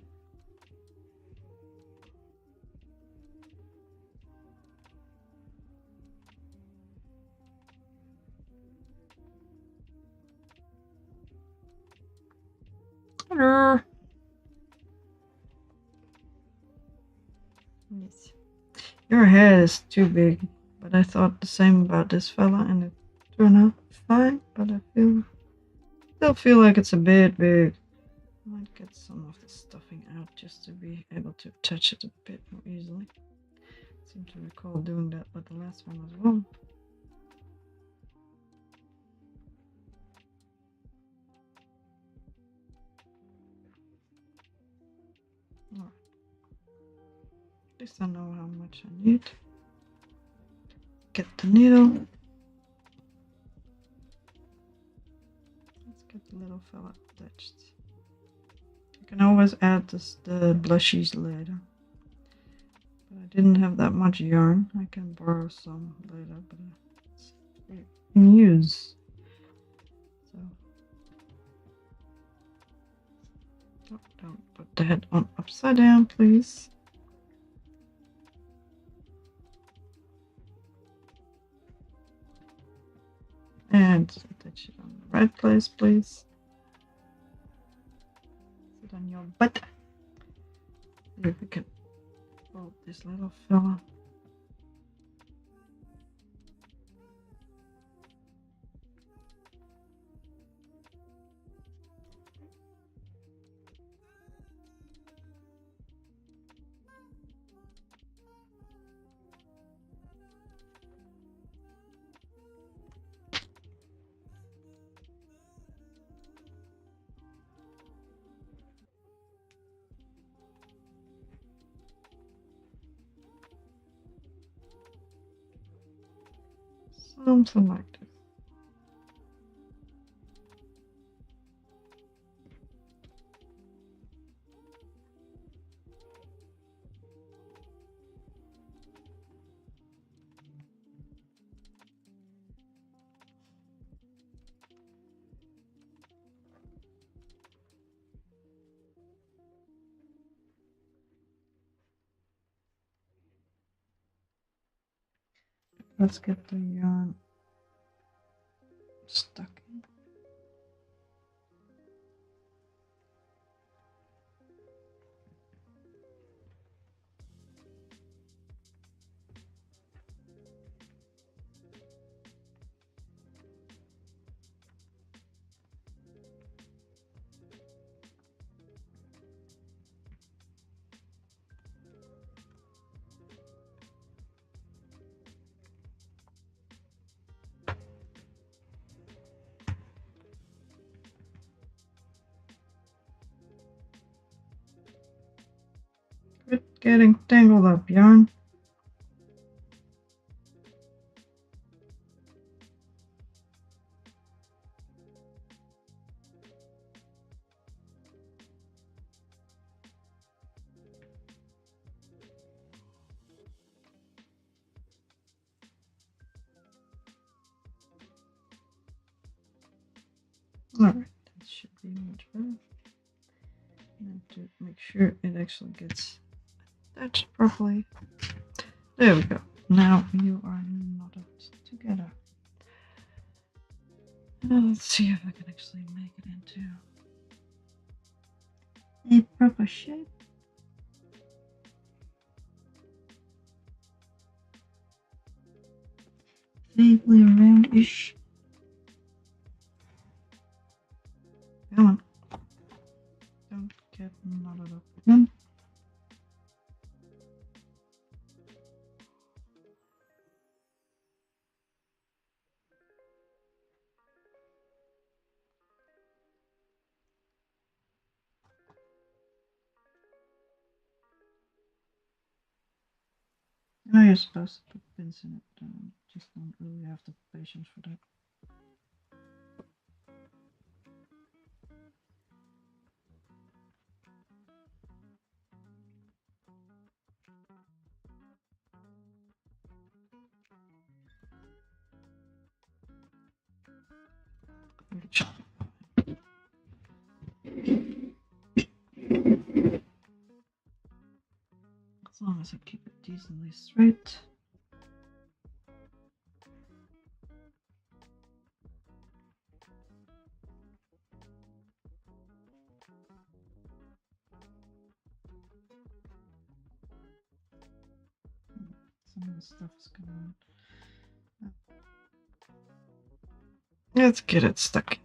Hello. Yes. Your head is too big, but I thought the same about this fella and it turned out fine, but I still feel like it's a bit big. I might get some of the stuffing out just to be able to attach it a bit more easily. I seem to recall doing that with the last one as well. Alright. At least I know how much I need. Get the needle. Let's get the little fella attached. You can always add the blushies later. But I didn't have that much yarn. I can borrow some later, but it's in use. So oh, don't put the head on upside down, please. And attach it on the right place, please. Sit on your butt. See if we can fold this little fella. Something like this. Let's get the yarn stuck in. Quit getting tangled up, yarn. Alright, that should be much better. And to make sure it actually gets attached properly. There we go. Now you are knotted together. And let's see if I can actually make it into a proper shape. Vaguely roundish. Come on. Don't get knotted up again. Now you're supposed to put pins in it. Just don't really have the patience for that. As long as I keep it decently straight. Some of the stuff is going on. Let's get it stuck.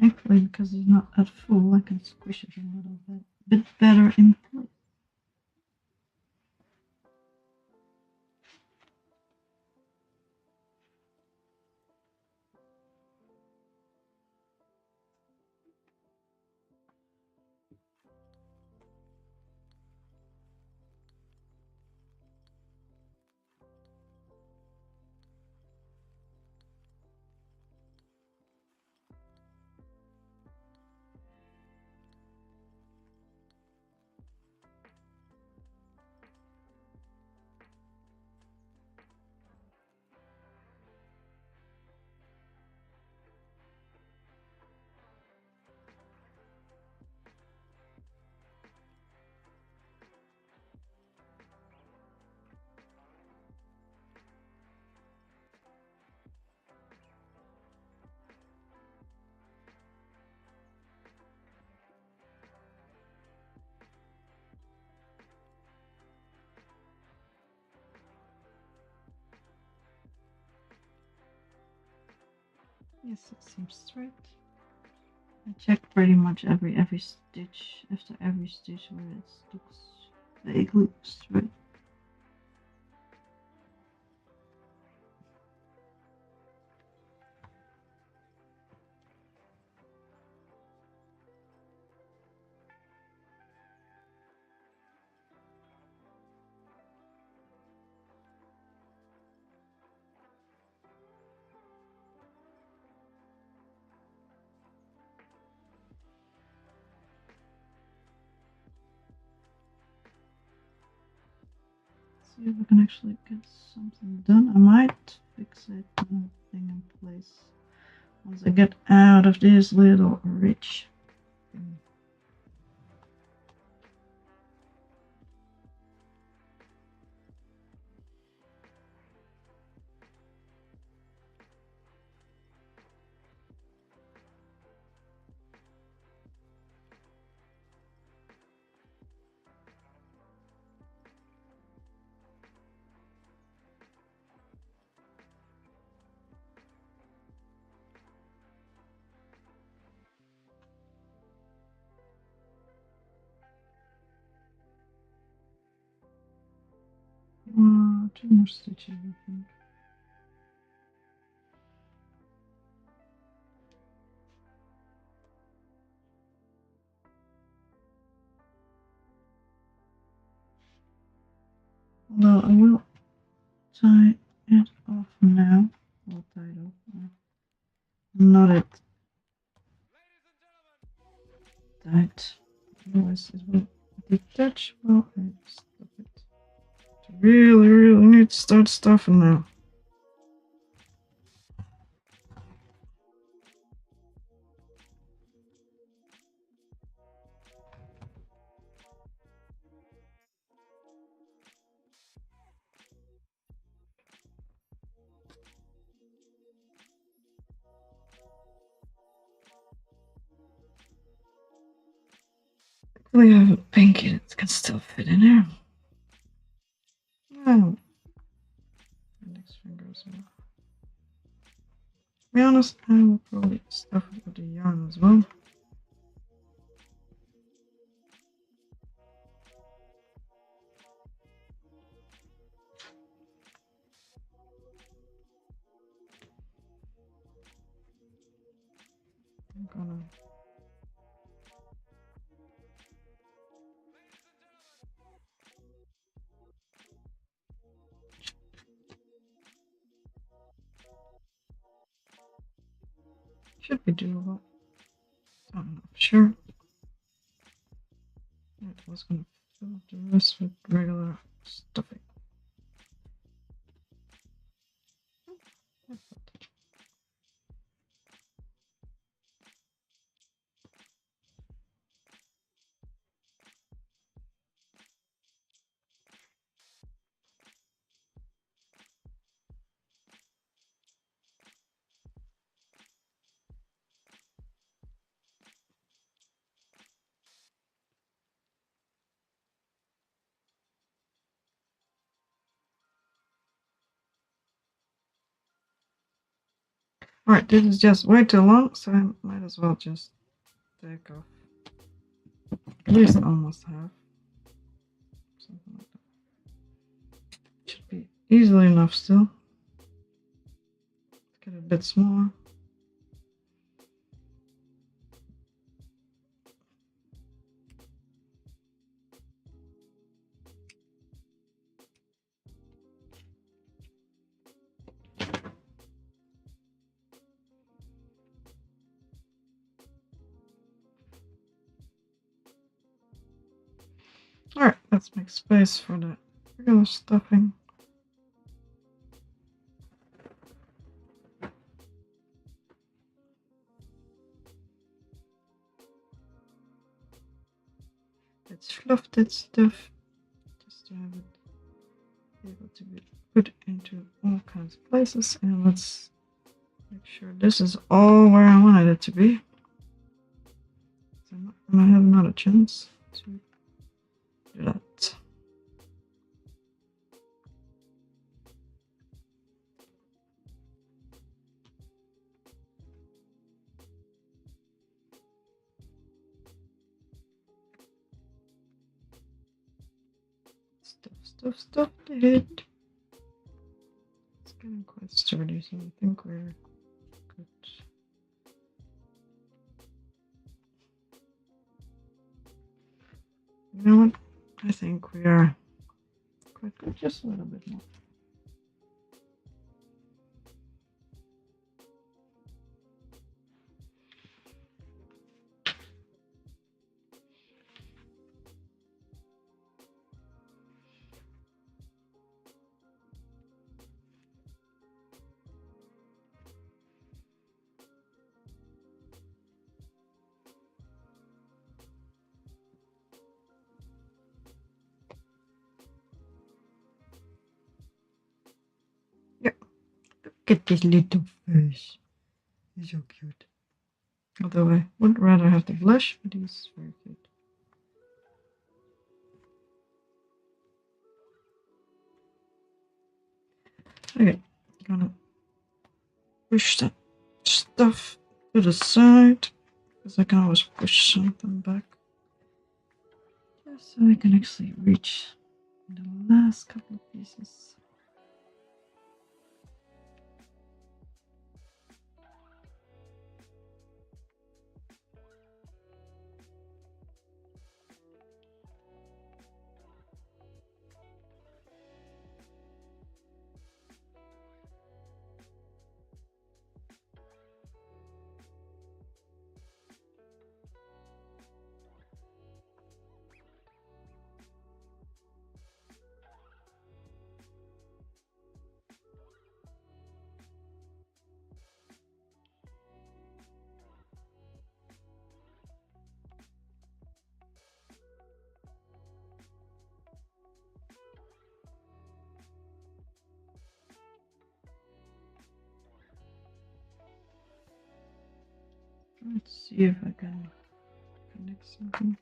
Actually, because it's not that full, I can squish it a little bit better in place. Yes, it seems straight. I check pretty much every stitch after every stitch where it looks vaguely straight. See if I can actually get something done. I might fixate the thing in place once I get out of this little ridge thing. Two more stitches, I think. Although I will tie it off now. I'll tie it off. Not it tight. Otherwise it will detach. Well, I stop it. Really need to start stuffing now. We have a pinky that can still fit in there. Oh, index finger as well. To be honest, I will probably stuff it with the yarn as well. I'm gonna should be doable. I'm not sure. I was gonna fill up the rest with regular stuffing. Alright, this is just way too long, so I might as well just take off at least almost half. Something like that. Should be easily enough still. Let's get a bit smaller. Alright, let's make space for the regular stuffing. Let's fluff that stuff just to have it able to be put into all kinds of places. And let's make sure this is all where I wanted it to be. So I have another chance to do that. Stuff the head. It's getting quite sturdy, so I think we're good. You know what? I think we are quite good. Just a little bit more. Look at this little face. He's so cute. Although I would rather have the blush, but he's very cute. Okay, gonna push that stuff to the side, because I can always push something back. Just so I can actually reach the last couple of pieces. Let's see if I can connect something.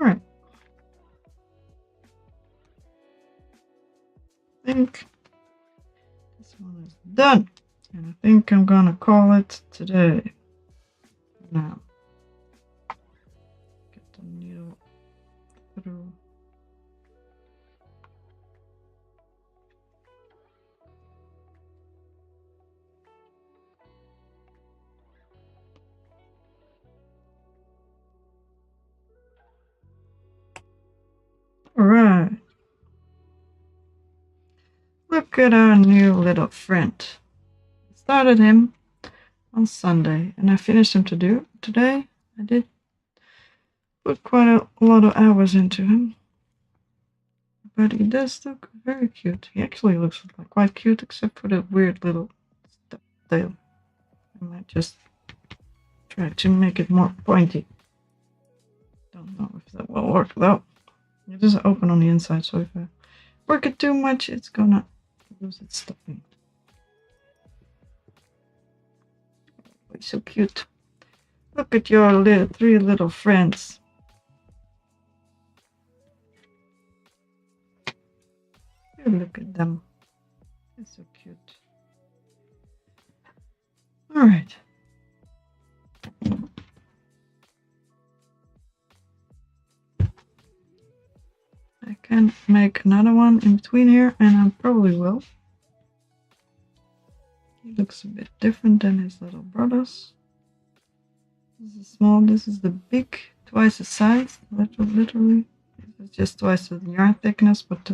Alright. I think this one is done. And I think I'm gonna call it today. Now. Get the needle through. Alright. Look at our new little friend. I started him on Sunday and I finished him today. I did put quite a lot of hours into him. But he does look very cute. He actually looks quite cute except for the weird little tail. I might just Try to make it more pointy. Don't know if that will work though. It is open on the inside, so if I work it too much, it's gonna lose its stuffing. Oh, so cute. Look at your three little friends. Look at them. They're so cute. All right. I can make another one in between here, and I probably will. He looks a bit different than his little brothers. This is small, this is the big, twice the size, literally. It's just twice the yarn thickness, but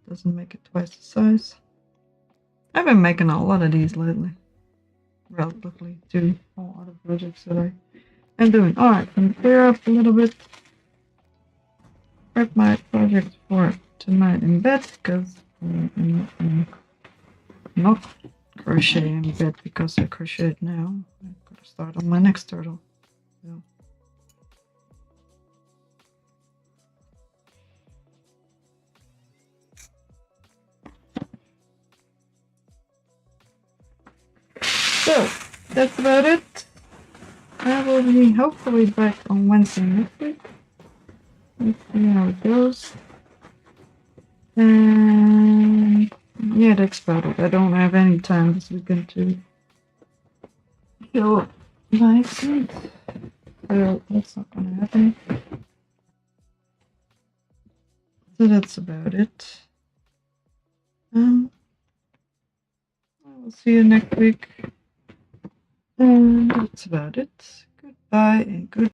doesn't make it twice the size. I've been making a lot of these lately, relatively to all other projects that I am doing. Alright, I'm gonna clear up a little bit. Prep my project for tonight in bed, because I'm not crocheting in bed because I crocheted now. I'm gonna start on my next turtle. So that's about it. I will be hopefully back on Wednesday next week. Let's see how it goes. And yeah, that's about it. I don't have any time this weekend to kill my seeds. So that's not gonna happen. So that's about it. I will see you next week. And that's about it. Goodbye and good